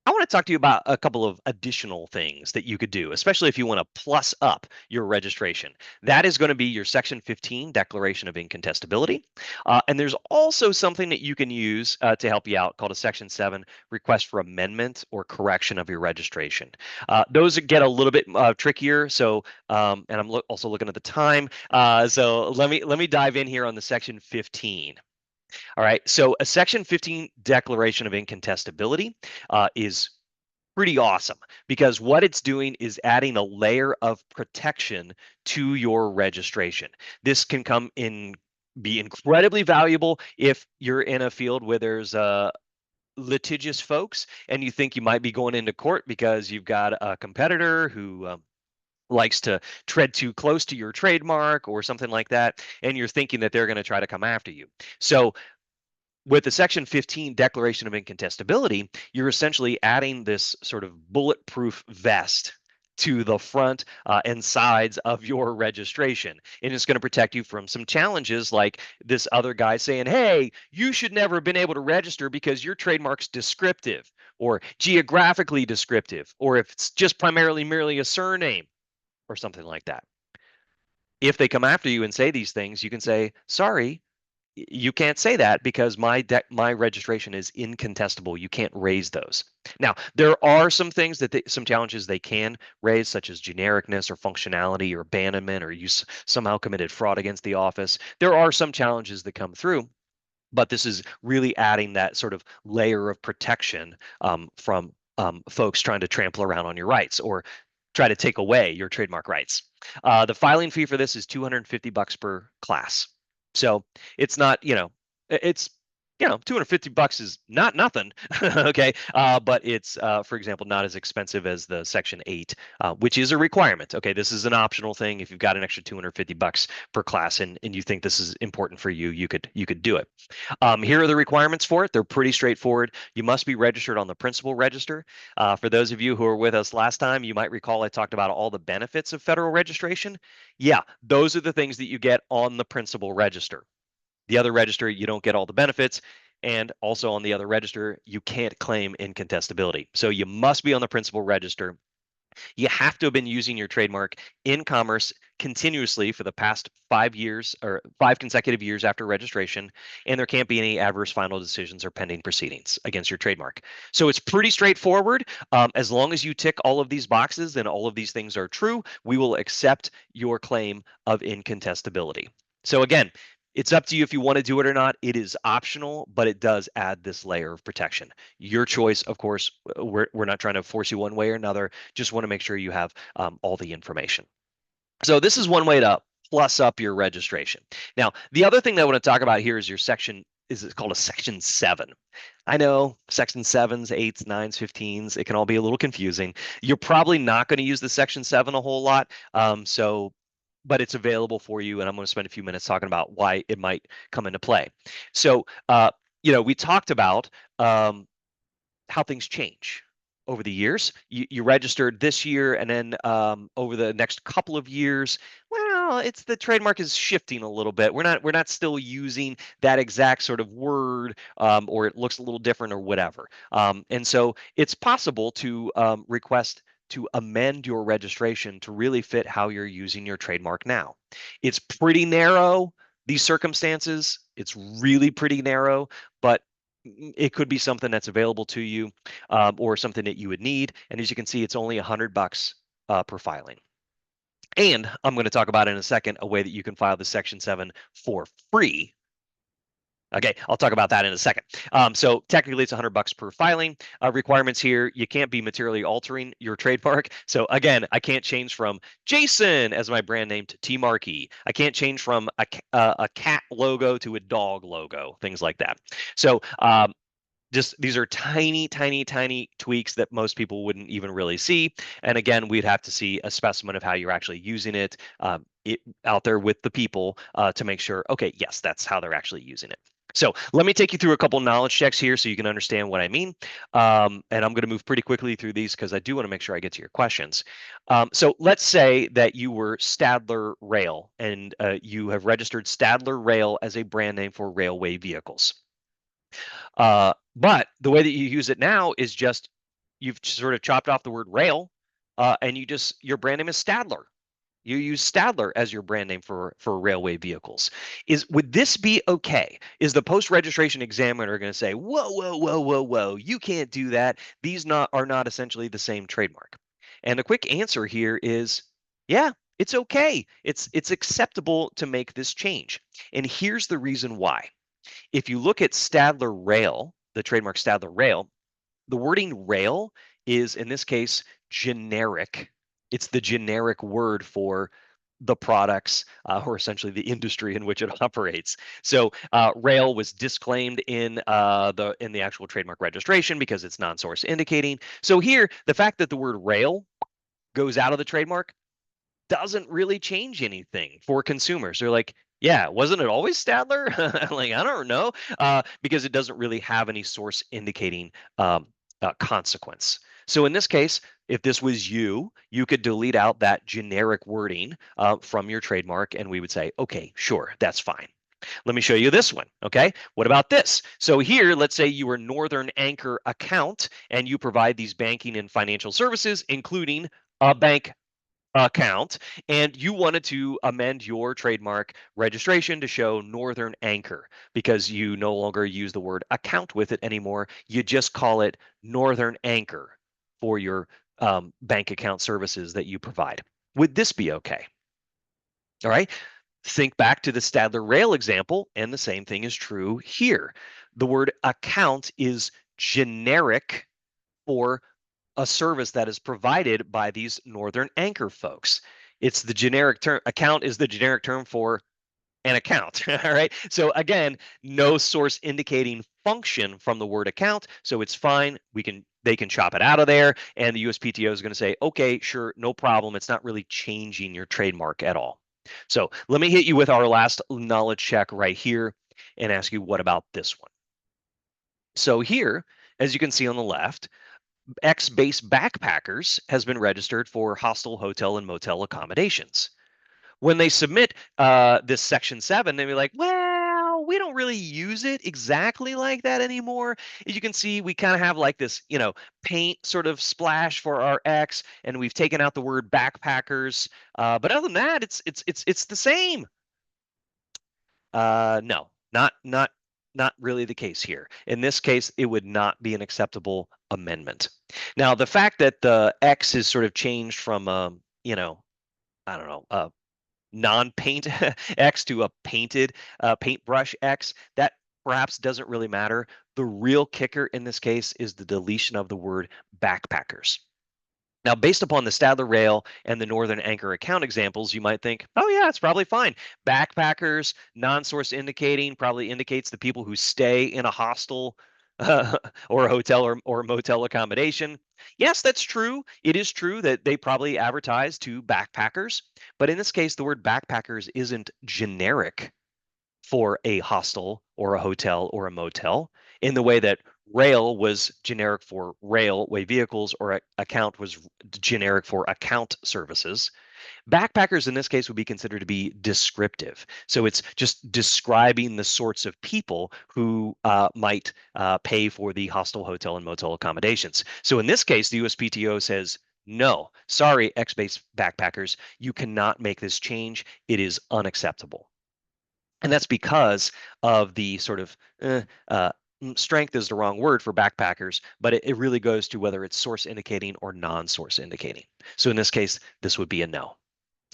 I want to talk to you about a couple of additional things that you could do, especially if you want to plus up your registration. That is going to be your Section 15 Declaration of Incontestability. And there's also something that you can use to help you out called a Section 7 Request for Amendment or Correction of your registration. Those get a little bit trickier. So, and I'm also looking at the time. So let me dive in here on the Section 15. All right, so a Section 15 Declaration of Incontestability is pretty awesome because what it's doing is adding a layer of protection to your registration. This can be incredibly valuable if you're in a field where there's litigious folks and you think you might be going into court because you've got a competitor who likes to tread too close to your trademark or something like that, and you're thinking that they're going to try to come after you. So with the Section 15 Declaration of Incontestability, you're essentially adding this sort of bulletproof vest to the front and sides of your registration. And it's going to protect you from some challenges like this other guy saying, hey, you should never have been able to register because your trademark's descriptive or geographically descriptive, or if it's just primarily merely a surname or something like that. If they come after you and say these things, you can say, sorry, you can't say that because my registration is incontestable. You can't raise those. Now, there are some things some challenges they can raise, such as genericness or functionality or abandonment, or you somehow committed fraud against the office. There are some challenges that come through, but this is really adding that sort of layer of protection from folks trying to trample around on your rights or try to take away your trademark rights. The filing fee for this is $250 per class. So it's not, it's, $250 is not nothing. Okay. But it's, for example, not as expensive as the Section 8, which is a requirement. Okay. This is an optional thing. If you've got an extra $250 per class and you think this is important for you, you could do it. Here are the requirements for it. They're pretty straightforward. You must be registered on the principal register. For those of you who were with us last time, you might recall I talked about all the benefits of federal registration. Yeah, those are the things that you get on the principal register. The other register, you don't get all the benefits. And also on the other register, you can't claim incontestability. So you must be on the principal register You have to have been using your trademark in commerce continuously for the past 5 years or 5 consecutive years after registration, and there can't be any adverse final decisions or pending proceedings against your trademark. So it's pretty straightforward. As long as you tick all of these boxes and all of these things are true, we will accept your claim of incontestability. So again, it's up to you if you want to do it or not. It is optional, but it does add this layer of protection. Your choice, of course. We're not trying to force you one way or another. Just want to make sure you have all the information. So this is one way to plus up your registration. Now, the other thing that I want to talk about here is your section. It's called a section 7. I know section 7s, 8s, 9s, 15s. It can all be a little confusing. You're probably not going to use the section 7 a whole lot. But it's available for you, and I'm going to spend a few minutes talking about why it might come into play. So, we talked about how things change over the years. You registered this year, and then over the next couple of years, well, it's the trademark is shifting a little bit. We're not still using that exact sort of word, or it looks a little different or whatever. And so it's possible to request to amend your registration to really fit how you're using your trademark now. It's pretty narrow, these circumstances. It's really pretty narrow, but it could be something that's available to you, or something that you would need. And as you can see, it's only $100 per filing. And I'm going to talk about in a second a way that you can file the Section 7 for free. Okay, I'll talk about that in a second. So technically it's $100 per filing. Requirements here, you can't be materially altering your trademark. So again, I can't change from Jason as my brand name to T Markey. I can't change from a cat logo to a dog logo, things like that. So just these are tiny, tiny, tiny tweaks that most people wouldn't even really see. And again, we'd have to see a specimen of how you're actually using it, out there with the people to make sure, okay, yes, that's how they're actually using it. So let me take you through a couple knowledge checks here so you can understand what I mean. And I'm going to move pretty quickly through these because I do want to make sure I get to your questions. So let's say that you were Stadler Rail and you have registered Stadler Rail as a brand name for railway vehicles. But the way that you use it now is just you've sort of chopped off the word rail, and your brand name is Stadler. You use Stadler as your brand name for railway vehicles. Would this be okay? Is the post-registration examiner going to say, whoa, whoa, whoa, whoa, whoa, you can't do that. These are not essentially the same trademark. And the quick answer here is, yeah, it's okay. It's acceptable to make this change. And here's the reason why. If you look at Stadler Rail, the trademark Stadler Rail, the wording rail is, in this case, generic. It's the generic word for the products, or essentially the industry in which it operates. So rail was disclaimed in the actual trademark registration because it's non-source indicating. So here, the fact that the word rail goes out of the trademark doesn't really change anything for consumers. They're like, yeah, wasn't it always Stadler? Like, I don't know, because it doesn't really have any source indicating consequence. So in this case, if this was you could delete out that generic wording from your trademark, and we would say, okay, sure, that's fine. Let me show you this one. Okay, what about this? So here, let's say you are Northern Anchor Account, and you provide these banking and financial services, including a bank account, and you wanted to amend your trademark registration to show Northern Anchor because you no longer use the word account with it anymore. You just call it Northern Anchor for your bank account services that you provide. Would this be okay? All right. Think back to the Stadler Rail example, and the same thing is true here. The word account is generic for a service that is provided by these Northern Anchor folks. It's the generic term. Account is the generic term for an account. All right. So again, no source indicating function from the word account. So it's fine. They can chop it out of there. And the USPTO is going to say, okay, sure, no problem. It's not really changing your trademark at all. So let me hit you with our last knowledge check right here and ask you, what about this one? So here, as you can see on the left, X-Base Backpackers has been registered for hostel, hotel, and motel accommodations. When they submit this Section 7, they'll be like, well, we don't really use it exactly like that anymore. As you can see, we kind of have like this, paint sort of splash for our X, and we've taken out the word backpackers. But other than that, it's the same. No, not really the case here. In this case, it would not be an acceptable amendment. Now, the fact that the X is sort of changed from I don't know, non-paint X to a painted paintbrush X, that perhaps doesn't really matter. The real kicker in this case is the deletion of the word backpackers. Now, based upon the Stadler Rail and the Northern Anchor account examples, you might think, oh yeah, it's probably fine. Backpackers, non-source indicating, probably indicates the people who stay in a hostel or a hotel or motel accommodation. Yes, that's true. It is true that they probably advertise to backpackers, but in this case, the word backpackers isn't generic for a hostel or a hotel or a motel in the way that rail was generic for railway vehicles or account was generic for account services. Backpackers in this case would be considered to be descriptive. So it's just describing the sorts of people who might pay for the hostel, hotel, and motel accommodations. So in this case, the USPTO says, no, sorry, X-based backpackers, you cannot make this change. It is unacceptable. And that's because of the sort of strength is the wrong word for backpackers, but it really goes to whether it's source indicating or non-source indicating. So in this case, this would be a no.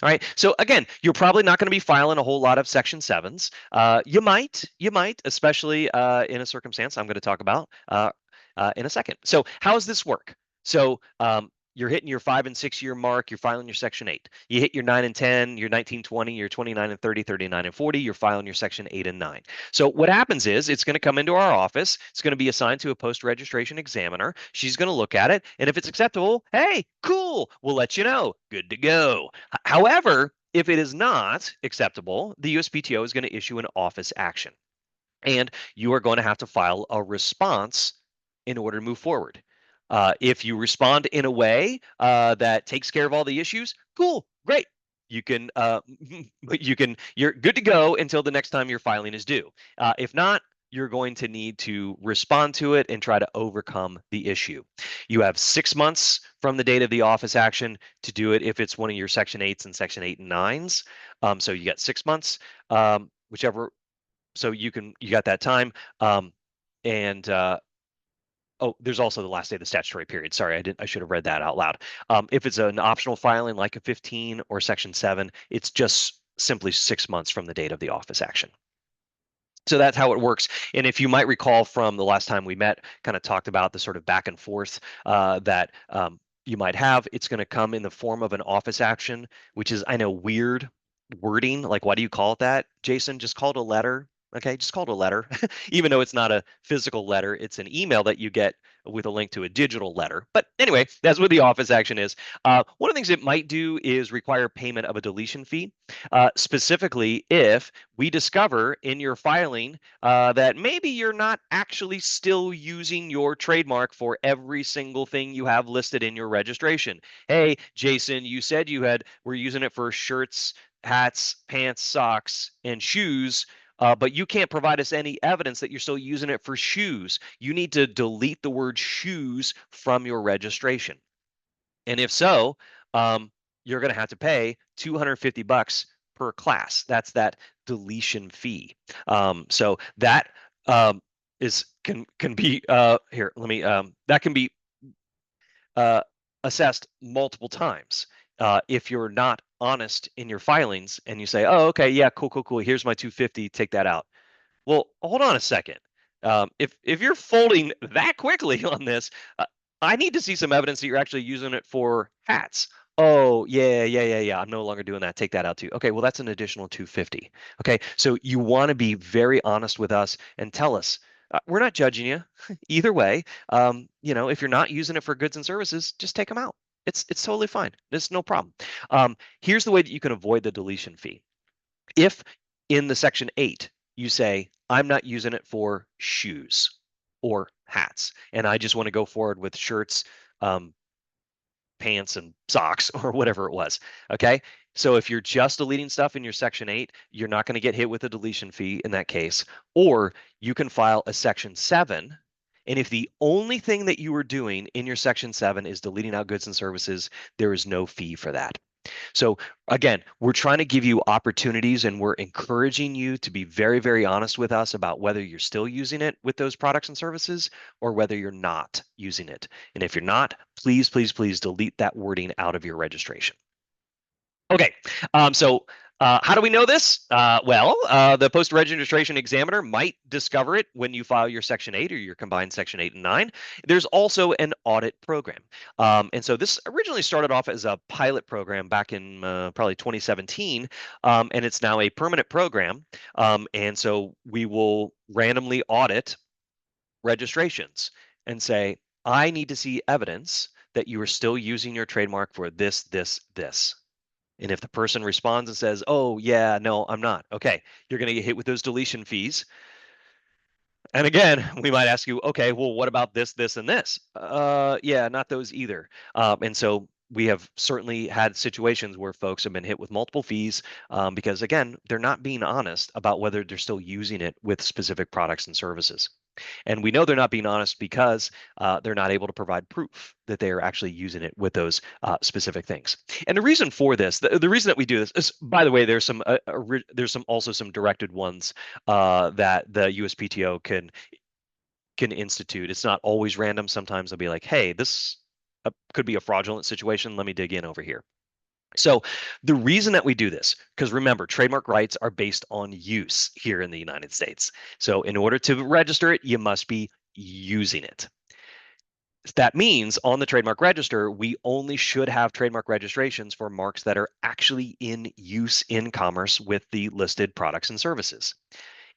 All right. So again, you're probably not going to be filing a whole lot of Section 7s. You might, especially in a circumstance I'm going to talk about in a second. So how does this work? So you're hitting your 5 and 6 year mark, you're filing your Section 8. You hit your 9 and 10, your 19, 20, your 29 and 30, 39 and 40, you're filing your Section 8 and 9. So what happens is it's going to come into our office. It's going to be assigned to a post-registration examiner. She's going to look at it. And if it's acceptable, hey, cool, we'll let you know. Good to go. However, if it is not acceptable, the USPTO is going to issue an office action. And you are going to have to file a response in order to move forward. If you respond in a way that takes care of all the issues, cool, great. You can, you're good to go until the next time your filing is due. If not, you're going to need to respond to it and try to overcome the issue. You have 6 months from the date of the office action to do it if it's one of your Section 8s and Section 8 and 9s. So you got 6 months, whichever. So you got that time. Oh, there's also the last day of the statutory period. Sorry, I should have read that out loud. If it's an optional filing like a 15 or Section 7, it's just simply 6 months from the date of the office action. So that's how it works. And if you might recall from the last time we met, kind of talked about the sort of back and forth that you might have, it's going to come in the form of an office action, which is, I know, weird wording. Like, why do you call it that, Jason? Just call it a letter. Okay, just call it a letter. Even though it's not a physical letter, it's an email that you get with a link to a digital letter. But anyway, that's what the office action is. One of the things it might do is require payment of a deletion fee, specifically if we discover in your filing that maybe you're not actually still using your trademark for every single thing you have listed in your registration. Hey, Jason, you said were using it for shirts, hats, pants, socks, and shoes. But you can't provide us any evidence that you're still using it for shoes. You need to delete the word shoes from your registration. And if so, you're going to have to pay $250 per class. That's that deletion fee. So that can be here. Let me that can be assessed multiple times. If you're not honest in your filings and you say, oh, okay, yeah, cool. Here's my 250, take that out. Well, hold on a second. If you're folding that quickly on this, I need to see some evidence that you're actually using it for hats. Oh, yeah. I'm no longer doing that. Take that out too. Okay, well, that's an additional 250. Okay, so you want to be very honest with us and tell us. We're not judging you either way. If you're not using it for goods and services, just take them out. It's totally fine. It's no problem. Here's the way that you can avoid the deletion fee. If in the Section 8 you say, I'm not using it for shoes or hats, and I just want to go forward with shirts, pants and socks or whatever it was. Okay. So if you're just deleting stuff in your Section 8, you're not going to get hit with a deletion fee in that case. Or you can file a Section 7. And if the only thing that you are doing in your Section 7 is deleting out goods and services, there is no fee for that. So again, we're trying to give you opportunities and we're encouraging you to be very, very honest with us about whether you're still using it with those products and services or whether you're not using it. And if you're not, please, please, please delete that wording out of your registration. Okay, so how do we know this? The post-registration examiner might discover it when you file your Section 8 or your combined Section 8 and 9. There's also an audit program. And so this originally started off as a pilot program back in probably 2017, and it's now a permanent program. And so we will randomly audit registrations and say, I need to see evidence that you are still using your trademark for this, this, this. And if the person responds and says, oh, yeah, no, I'm not. Okay, you're going to get hit with those deletion fees. And again, we might ask you, okay, well, what about this, this, and this? Yeah, not those either. And so we have certainly had situations where folks have been hit with multiple fees because, again, they're not being honest about whether they're still using it with specific products and services. And we know they're not being honest because they're not able to provide proof that they are actually using it with those specific things. And the reason for this, the reason that we do this is, by the way, there's some also some directed ones that the USPTO can institute. It's not always random. Sometimes they'll be like, hey, this could be a fraudulent situation. Let me dig in over here. So the reason that we do this, because remember, trademark rights are based on use here in the United States. So in order to register it, you must be using it. That means on the trademark register, we only should have trademark registrations for marks that are actually in use in commerce with the listed products and services.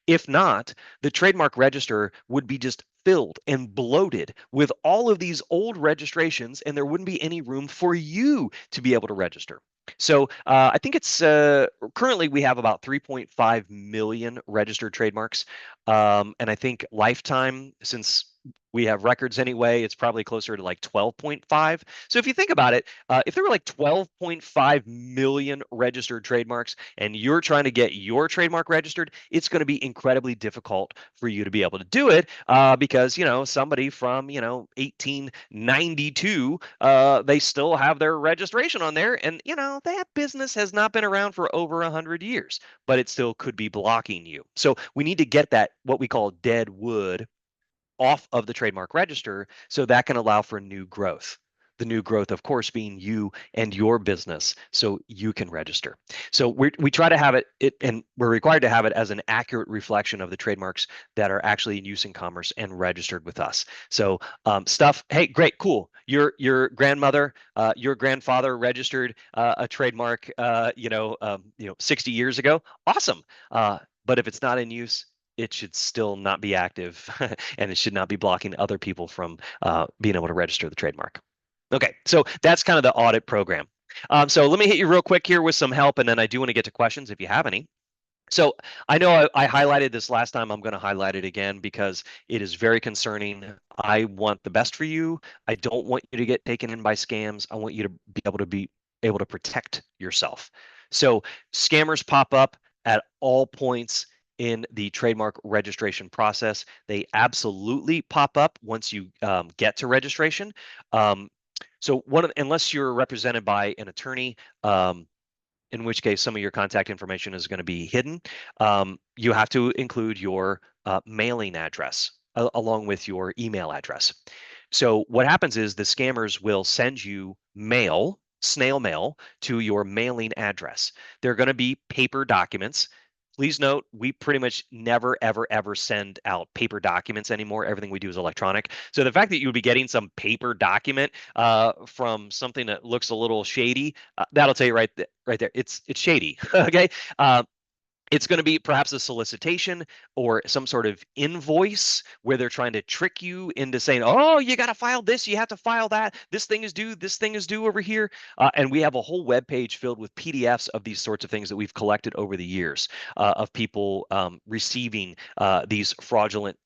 If not, the trademark register would be just filled and bloated with all of these old registrations, and there wouldn't be any room for you to be able to register. So I think it's currently we have about 3.5 million registered trademarks. And I think lifetime, since we have records anyway, it's probably closer to like 12.5. So if you think about it, if there were like 12.5 million registered trademarks and you're trying to get your trademark registered, it's going to be incredibly difficult for you to be able to do it because, you know, somebody from, 1892, they still have their registration on there. And, that business has not been around for over 100 years, but it still could be blocking you. So we need to get that, what we call dead wood, off of the trademark register so that can allow for new growth. The new growth, of course, being you and your business, so you can register. So we try to have it, and we're required to have it as an accurate reflection of the trademarks that are actually in use in commerce and registered with us. So stuff, hey, great, cool. Your grandmother, your grandfather registered a trademark, 60 years ago. Awesome. But if it's not in use, it should still not be active and it should not be blocking other people from being able to register the trademark. Okay, so that's kind of the audit program. So let me hit you real quick here with some help, and then I do want to get to questions if you have any. So I know I highlighted this last time. I'm going to highlight it again because it is very concerning. I want the best for you. I don't want you to get taken in by scams. I want you to be able to protect yourself. So scammers pop up at all points in the trademark registration process. They absolutely pop up once you get to registration. So unless you're represented by an attorney, in which case some of your contact information is going to be hidden, you have to include your mailing address along with your email address. So what happens is the scammers will send you snail mail to your mailing address. They're going to be paper documents. Please note, we pretty much never, ever, ever send out paper documents anymore. Everything we do is electronic. So the fact that you would be getting some paper document from something that looks a little shady, that'll tell you right there, it's shady. Okay. It's going to be perhaps a solicitation or some sort of invoice where they're trying to trick you into saying, oh, you got to file this, you have to file that, this thing is due over here. And we have a whole web page filled with PDFs of these sorts of things that we've collected over the years of people receiving these fraudulent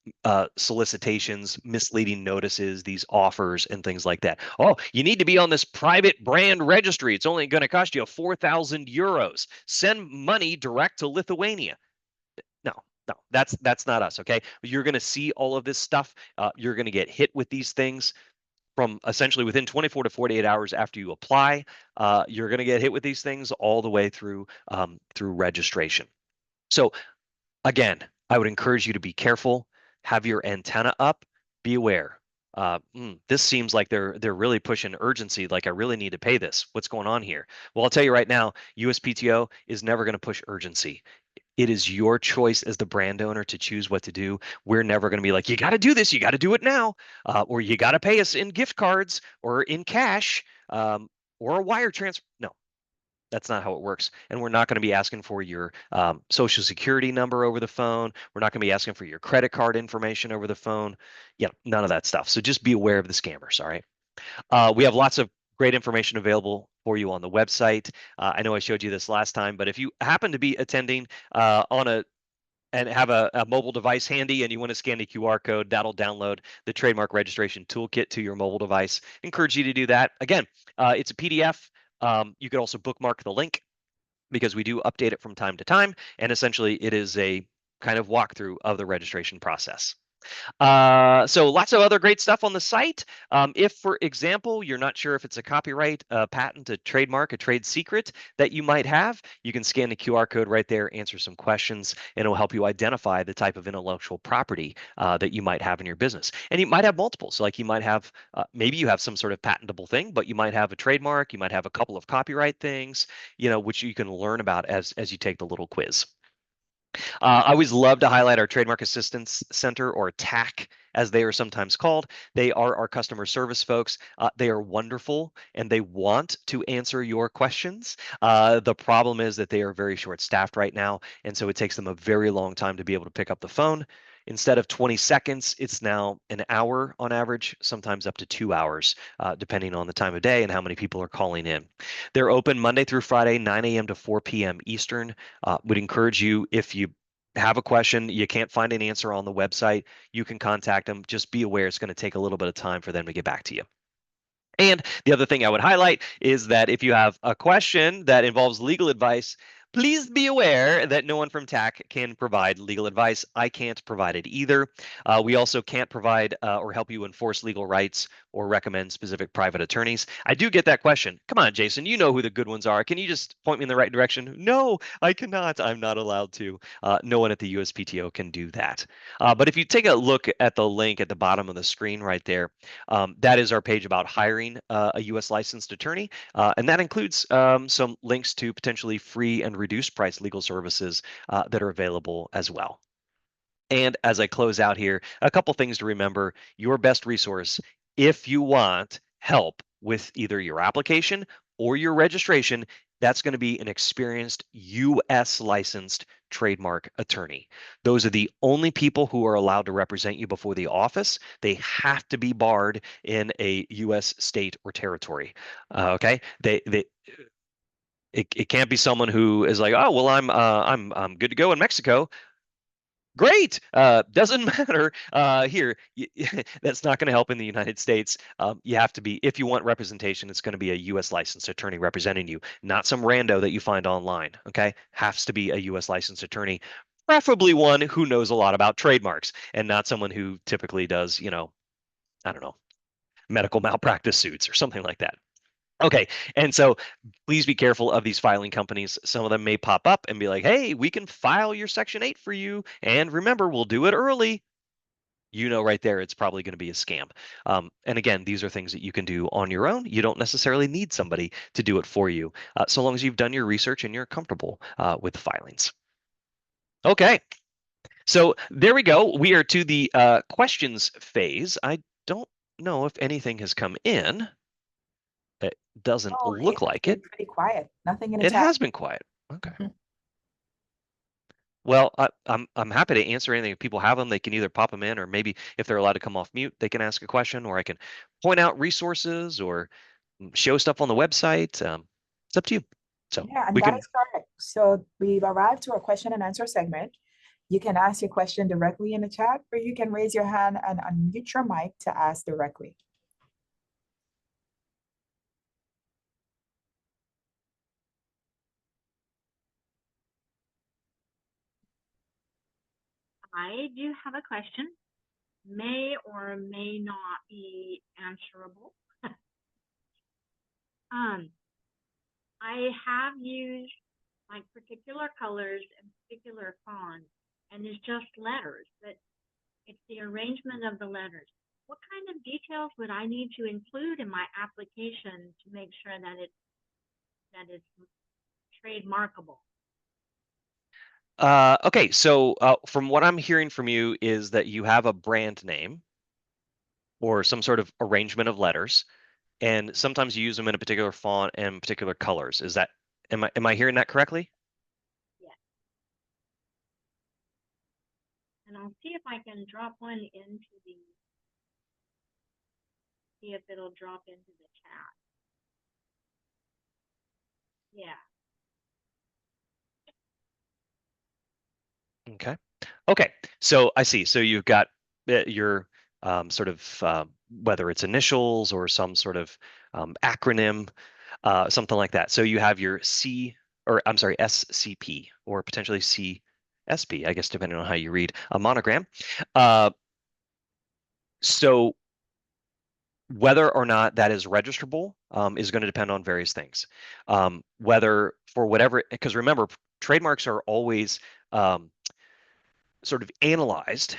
solicitations, misleading notices, these offers, and things like that. Oh, you need to be on this private brand registry. It's only going to cost you 4,000 euros. Send money direct to Lithuania. No, no, that's not us. Okay, you're going to see all of this stuff. You're going to get hit with these things from essentially within 24 to 48 hours after you apply. You're going to get hit with these things all the way through through registration. So again, I would encourage you to be careful, have your antenna up, be aware. This seems like they're really pushing urgency, like I really need to pay this. What's going on here? Well, I'll tell you right now, USPTO is never going to push urgency. It is your choice as the brand owner to choose what to do. We're never going to be like, you got to do this, you got to do it now, or you got to pay us in gift cards or in cash, or a wire transfer. No, that's not how it works. And we're not going to be asking for your social security number over the phone. We're not going to be asking for your credit card information over the phone. Yeah, none of that stuff. So just be aware of the scammers. All right. We have lots of great information available for you on the website. I know I showed you this last time, but if you happen to be attending on a and have a mobile device handy and you want to scan the QR code, that'll download the trademark registration toolkit to your mobile device. Encourage you to do that. Again, it's a PDF. You could also bookmark the link because we do update it from time to time. And essentially, it is a kind of walkthrough of the registration process. So lots of other great stuff on the site. If, for example, you're not sure if it's a copyright, a patent, a trademark, a trade secret that you might have, you can scan the QR code right there, answer some questions, and it'll help you identify the type of intellectual property that you might have in your business. And you might have multiples, like you might have, maybe you have some sort of patentable thing, but you might have a trademark, you might have a couple of copyright things, which you can learn about as you take the little quiz. I always love to highlight our Trademark Assistance Center, or TAC, as they are sometimes called. They are our customer service folks. They are wonderful and they want to answer your questions. The problem is that they are very short-staffed right now, and so it takes them a very long time to be able to pick up the phone. Instead of 20 seconds, it's now an hour on average, sometimes up to 2 hours, depending on the time of day and how many people are calling in. They're open Monday through Friday, 9 a.m. to 4 p.m. Eastern. Would encourage you, if you have a question, you can't find an answer on the website, you can contact them. Just be aware it's going to take a little bit of time for them to get back to you. And the other thing I would highlight is that if you have a question that involves legal advice, please be aware that no one from TAC can provide legal advice. I can't provide it either. We also can't provide or help you enforce legal rights or recommend specific private attorneys. I do get that question. Come on, Jason, you know who the good ones are. Can you just point me in the right direction? No, I cannot. I'm not allowed to. No one at the USPTO can do that. But if you take a look at the link at the bottom of the screen right there, that is our page about hiring a U.S. licensed attorney, and that includes some links to potentially free and reduced price legal services that are available as well. And as I close out here, a couple things to remember. Your best resource, if you want help with either your application or your registration, that's going to be an experienced U.S. licensed trademark attorney. Those are the only people who are allowed to represent you before the office. They have to be barred in a U.S. state or territory. Okay, it can't be someone who is like, oh well, I'm good to go in Mexico. Great. Doesn't matter here. That's not going to help in the United States. You have to be, if you want representation, it's going to be a U.S. licensed attorney representing you, not some rando that you find online. Okay, has to be a U.S. licensed attorney, preferably one who knows a lot about trademarks and not someone who typically does, I don't know, medical malpractice suits or something like that. Okay, and so please be careful of these filing companies. Some of them may pop up and be like, hey, we can file your Section 8 for you. And remember, we'll do it early. Right there, it's probably going to be a scam. And again, these are things that you can do on your own. You don't necessarily need somebody to do it for you, so long as you've done your research and you're comfortable with the filings. Okay, so there we go. We are to the questions phase. I don't know if anything has come in. It doesn't look like it. Pretty quiet. Nothing in the It chat. has been quiet. Okay. Well, I'm happy to answer anything. If people have them, they can either pop them in, or maybe if they're allowed to come off mute, they can ask a question, or I can point out resources or show stuff on the website. It's up to you. So Yeah, and we that can. is correct. So we've arrived to our question and answer segment. You can ask your question directly in the chat, or you can raise your hand and unmute your mic to ask directly. I do have a question, may or may not be answerable. I have used like particular colors and particular fonts, and it's just letters, but it's the arrangement of the letters. What kind of details would I need to include in my application to make sure that it's trademarkable? Okay, so from what I'm hearing from you is that you have a brand name or some sort of arrangement of letters, and sometimes you use them in a particular font and particular colors. Is that, am I hearing that correctly? Yes. And I'll see if I can drop one into see if it'll drop into the chat. Yeah. Okay. Okay. So I see. So you've got your sort of whether it's initials or some sort of acronym, something like that. So you have your C, or I'm sorry, SCP, or potentially CSP, I guess, depending on how you read a monogram. So whether or not that is registrable is going to depend on various things. Whether for whatever, because remember, trademarks are always sort of analyzed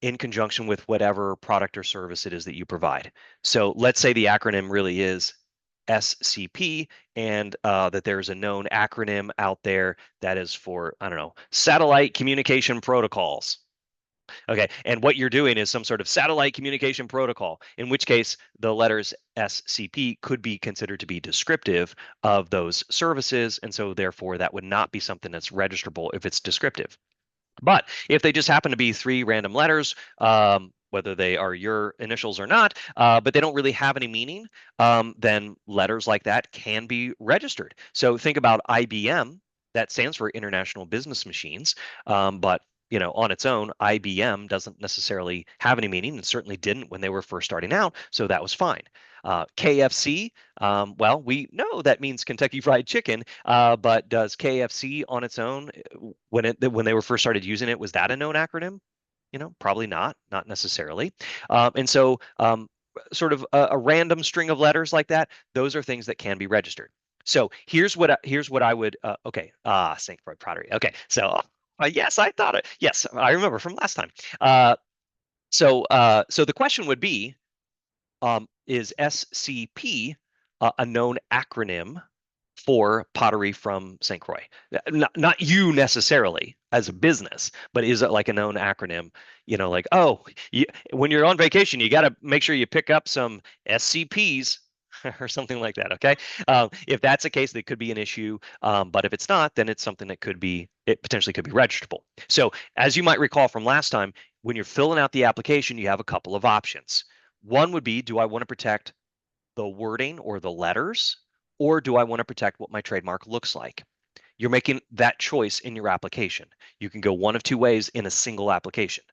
in conjunction with whatever product or service it is that you provide. So let's say the acronym really is SCP, and that there's a known acronym out there that is for, I don't know, satellite communication protocols. Okay, and what you're doing is some sort of satellite communication protocol, in which case the letters SCP could be considered to be descriptive of those services, and so therefore that would not be something that's registrable if it's descriptive. But if they just happen to be three random letters, whether they are your initials or not, but they don't really have any meaning, then letters like that can be registered. So think about IBM. That stands for International Business Machines, but on its own, IBM doesn't necessarily have any meaning, and certainly didn't when they were first starting out. So that was fine. KFC, well, we know that means Kentucky Fried Chicken, but does KFC on its own, when they were first started using it, was that a known acronym? Probably not necessarily. And so sort of a random string of letters like that, those are things that can be registered. So here's what I would, okay, St. Croix Pottery. Okay, so yes, I thought it. Yes, I remember from last time. So the question would be, is SCP a known acronym for pottery from St. Croix? Not you necessarily as a business, but is it like a known acronym? Like, oh, when you're on vacation, you got to make sure you pick up some SCPs or something like that. Okay. If that's the case, that could be an issue. But if it's not, then it's something that it potentially could be registrable. So as you might recall from last time, when you're filling out the application, you have a couple of options. One would be, do I want to protect the wording or the letters, or do I want to protect what my trademark looks like? You're making that choice in your application. You can go one of two ways in a single application.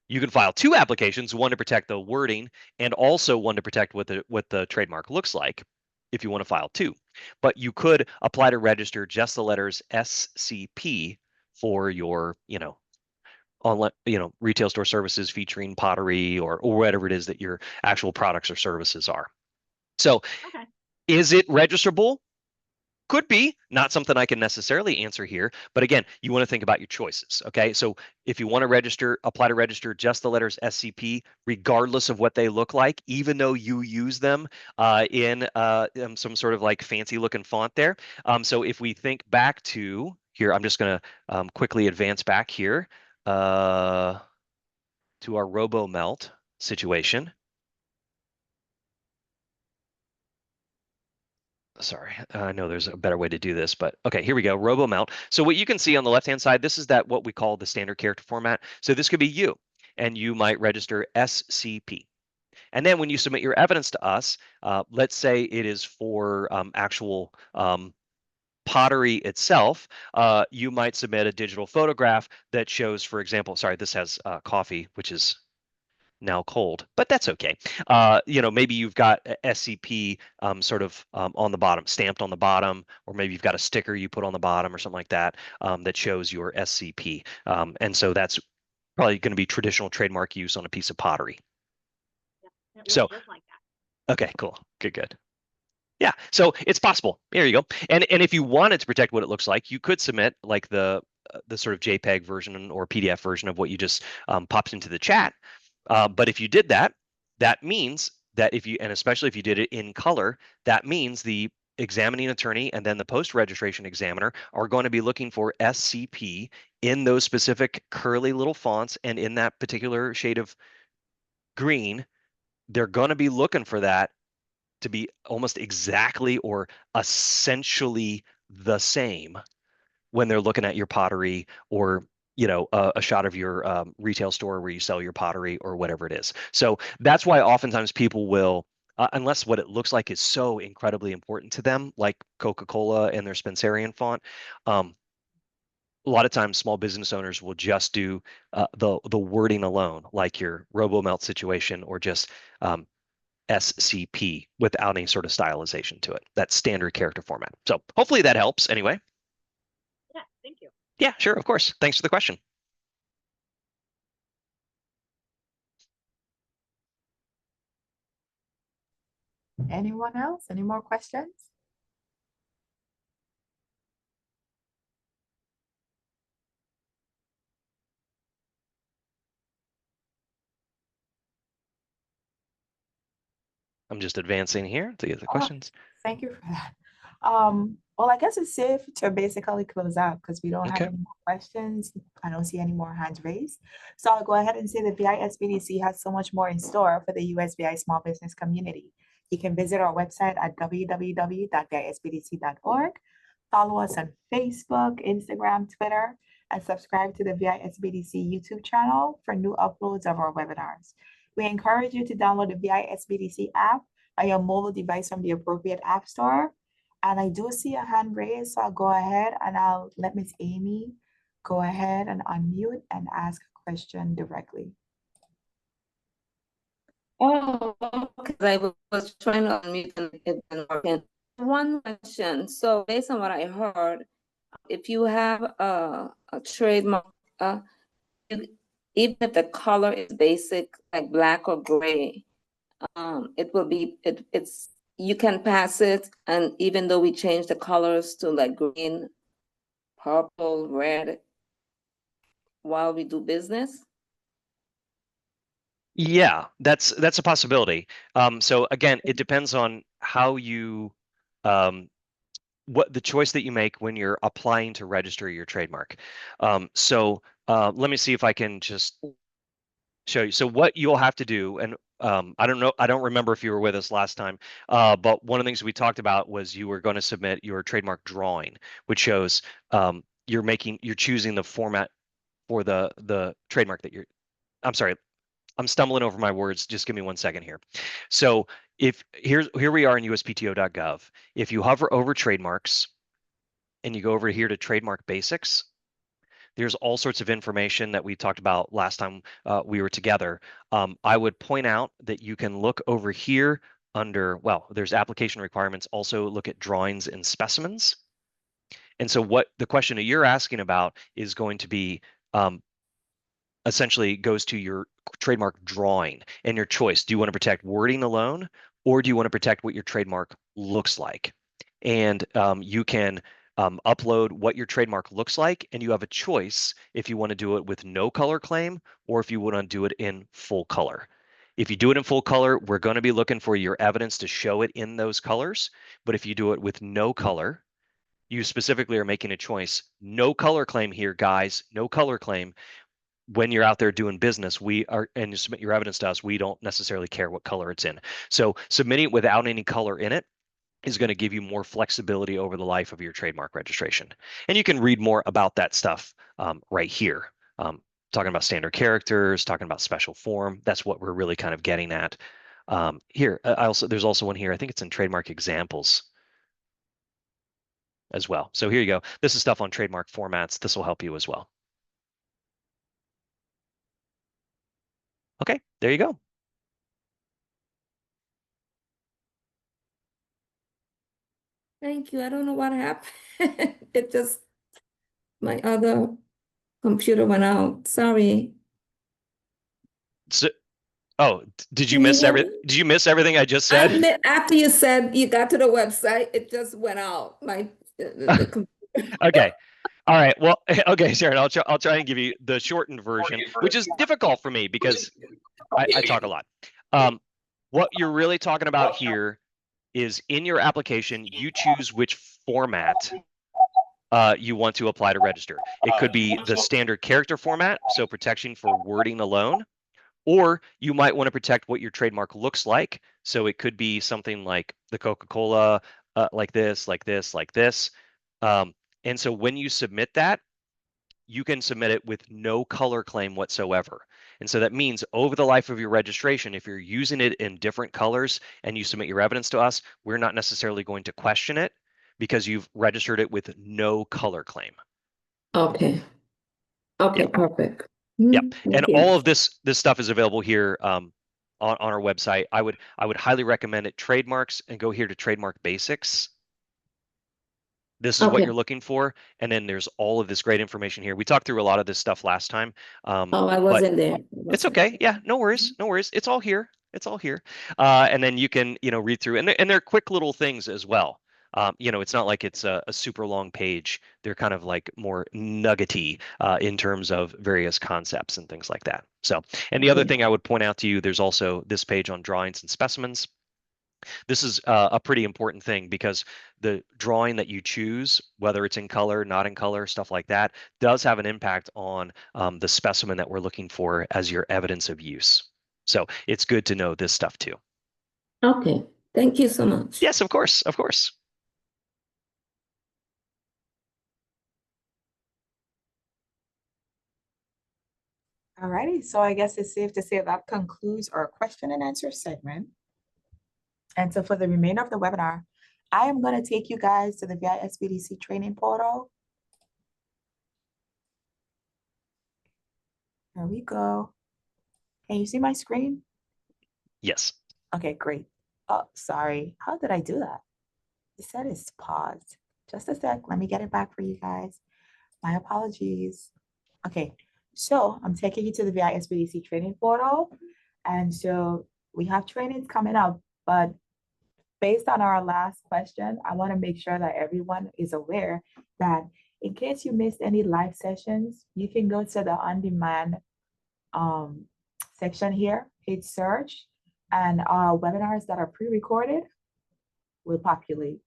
You can file two applications, one to protect the wording and also one to protect what the trademark looks like, if you want to file two. But you could apply to register just the letters SCP for your, online, retail store services featuring pottery or whatever it is that your actual products or services are. So Okay. is it registrable? Could be. Not something I can necessarily answer here, but again, you want to think about your choices. Okay, so if you want to apply to register just the letters SCP, regardless of what they look like, even though you use them in some sort of like fancy looking font there. So if we think back to here, I'm just going to quickly advance back here to our RoboMelt situation. sorry, I know there's a better way to do this, but okay, here we go, RoboMelt. So what you can see on the left-hand side, this is that what we call the standard character format. So this could be you, and you might register SCP. And then when you submit your evidence to us, let's say it is for actual pottery itself, you might submit a digital photograph that shows, for example, sorry, this has coffee, which is now cold, but that's okay. Maybe you've got a SCP sort of on the bottom, stamped on the bottom, or maybe you've got a sticker you put on the bottom or something like that that shows your SCP. And so that's probably going to be traditional trademark use on a piece of pottery. Yeah, it looks So, just like that. okay, cool, good. Yeah, so it's possible. There you go. And if you wanted to protect what it looks like, you could submit like the sort of JPEG version or PDF version of what you just popped into the chat. But if you did that, that means that and especially if you did it in color, that means the examining attorney and then the post-registration examiner are going to be looking for SCP in those specific curly little fonts and in that particular shade of green. They're going to be looking for that to be almost exactly or essentially the same when they're looking at your pottery or a shot of your retail store where you sell your pottery or whatever it is. So that's why oftentimes people will, unless what it looks like is so incredibly important to them, like Coca-Cola and their Spencerian font, a lot of times small business owners will just do the wording alone, like your RoboMelt situation, or just SCP without any sort of stylization to it. That standard character format. So hopefully that helps anyway. Yeah, thank you. Yeah, sure, of course. Thanks for the question. Anyone else? Any more questions? I'm just advancing here to get the questions. Thank you for that. Well, I guess it's safe to basically close out because we don't have Okay. any more questions. I don't see any more hands raised. So I'll go ahead and say the VISBDC has so much more in store for the USVI small business community. You can visit our website at www.visbdc.org. Follow us on Facebook, Instagram, Twitter, and subscribe to the VISBDC YouTube channel for new uploads of our webinars. We encourage you to download the VISBDC app on your mobile device from the appropriate app store. And I do see a hand raised, so I'll go ahead and I'll let Miss Amy go ahead and unmute and ask a question directly. Oh, okay. I was trying to unmute and it didn't work. One question. So based on what I heard, if you have a trademark, even if the color is basic, like black or gray, it will be, it's, you can pass it, and even though we change the colors to like green, purple, red, while we do business? Yeah, that's a possibility. So again, it depends on how you what the choice that you make when you're applying to register your trademark. Let me see if I can just show you. So what you'll have to do, and I don't remember if you were with us last time, but one of the things we talked about was you were going to submit your trademark drawing, which shows you're choosing the format for the trademark that I'm sorry, I'm stumbling over my words. Just give me 1 second here. So here we are in USPTO.gov. If you hover over trademarks and you go over here to trademark basics, there's all sorts of information that we talked about last time we were together. I would point out that you can look over here under, well, there's application requirements. Also look at drawings and specimens. And so what the question that you're asking about is going to be essentially goes to your trademark drawing and your choice. Do you want to protect wording alone, or do you want to protect what your trademark looks like? And you can upload what your trademark looks like, and you have a choice if you want to do it with no color claim or if you want to do it in full color. If you do it in full color, we're going to be looking for your evidence to show it in those colors. But if you do it with no color, you specifically are making a choice. No color claim here, guys. No color claim. When you're out there doing business, and you submit your evidence to us, we don't necessarily care what color it's in. So submitting it without any color in it is going to give you more flexibility over the life of your trademark registration. And you can read more about that stuff right here. Talking about standard characters, talking about special form. That's what we're really kind of getting at. Here, there's also one here. I think it's in trademark examples as well. So here you go. This is stuff on trademark formats. This will help you as well. Okay, there you go. Thank you. I don't know what happened. It just, my other computer went out. Sorry. So, oh, did you Can you miss hear me? Did you miss everything I just said? After you said you got to the website, it just went out. Okay. All right. Well, okay, Sharon, I'll try and give you the shortened version, which is difficult for me because I talk a lot. What you're really talking about here is in your application, you choose which format you want to apply to register. It could be the standard character format, so protection for wording alone, or you might want to protect what your trademark looks like. So it could be something like the Coca-Cola, like this, like this, like this. And so when you submit that, you can submit it with no color claim whatsoever. And so that means over the life of your registration, if you're using it in different colors and you submit your evidence to us, we're not necessarily going to question it because you've registered it with no color claim. Okay. Okay, Yep. perfect. Yep. Thank And you. all of this stuff is available here on our website. I would highly recommend it. Trademarks, and go here to Trademark Basics. This is what Okay. you're looking for. And then there's all of this great information here. We talked through a lot of this stuff last time. I But wasn't there. it's okay. Yeah, no worries. No worries. It's all here. It's all here. And then you can, read through, and they're quick little things as well. It's not like it's a super long page. They're kind of like more nuggety in terms of various concepts and things like that. So, and the other Okay. thing I would point out to you, there's also this page on drawings and specimens. This is a pretty important thing because the drawing that you choose, whether it's in color, not in color, stuff like that, does have an impact on the specimen that we're looking for as your evidence of use. So it's good to know this stuff too. Okay. Thank you so much. Yes, of course, of course. Alrighty, so I guess it's safe to say that concludes our question and answer segment. And so for the remainder of the webinar, I am going to take you guys to the VISBDC training portal. There we go. Can you see my screen? Yes. Okay, great. Oh, sorry. How did I do that? It said it's paused. Just a sec. Let me get it back for you guys. My apologies. Okay, so I'm taking you to the VISBDC training portal. And so we have trainings coming up, but based on our last question, I want to make sure that everyone is aware that in case you missed any live sessions, you can go to the on-demand section here, hit search, and our webinars that are pre-recorded will populate.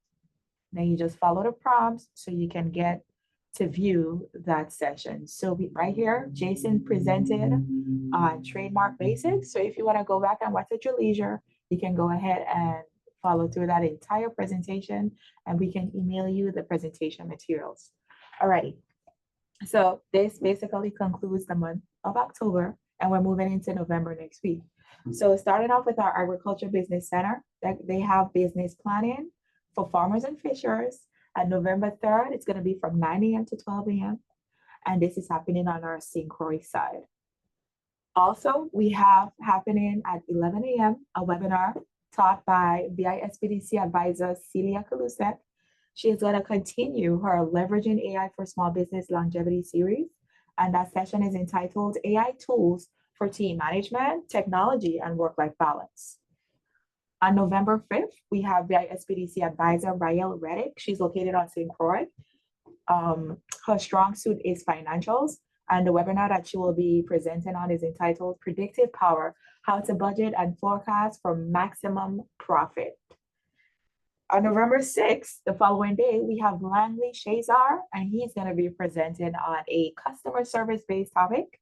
Then you just follow the prompts so you can get to view that session. So right here, Jason presented on trademark basics. So if you want to go back and watch at your leisure, you can go ahead and follow through that entire presentation, and we can email you the presentation materials. Alrighty. So this basically concludes the month of October, and we're moving into November next week. So starting off with our Agriculture Business Center, they have business planning for farmers and fishers. On November 3rd, it's going to be from 9 a.m. to 12 a.m. And this is happening on our St. Croix side. Also, we have happening at 11 a.m. a webinar taught by VISBDC advisor Celia Caluset. She is going to continue her Leveraging AI for Small Business Longevity series. And that session is entitled AI Tools for Team Management, Technology, and Work-Life Balance. On November 5th, we have VISBDC advisor Rael Reddick. She's located on St. Croix. Her strong suit is financials, and the webinar that she will be presenting on is entitled Predictive Power, How to Budget and Forecast for Maximum Profit. On November 6th, the following day, we have Langley Shazar, and he's going to be presenting on a customer service-based topic.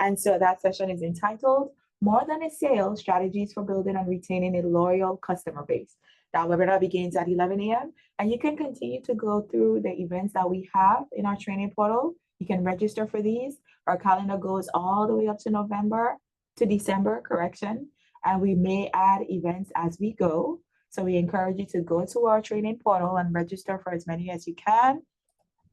And so that session is entitled More Than a Sale, Strategies for Building and Retaining a Loyal Customer Base. That webinar begins at 11 a.m. And you can continue to go through the events that we have in our training portal. You can register for these. Our calendar goes all the way up to December, correction. And we may add events as we go. So we encourage you to go to our training portal and register for as many as you can.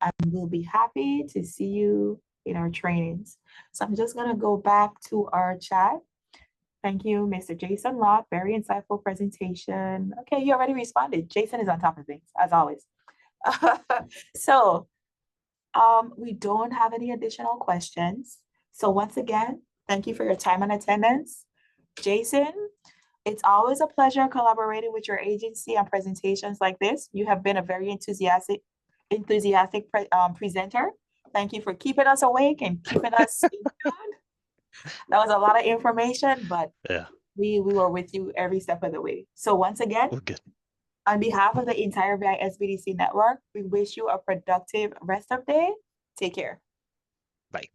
And we'll be happy to see you in our trainings. So I'm just gonna go back to our chat. Thank you, Mr. Jason Lott. Very insightful presentation. Okay, you already responded. Jason is on top of things, as always. So we don't have any additional questions. So once again, thank you for your time and attendance. Jason, it's always a pleasure collaborating with your agency on presentations like this. You have been a very enthusiastic presenter. Thank you for keeping us awake and keeping us informed. That was a lot of information, but Yeah, we were with you every step of the way. So once again, well, good. on behalf of the entire VI SBDC network, we wish you a productive rest of day. Take care. Bye.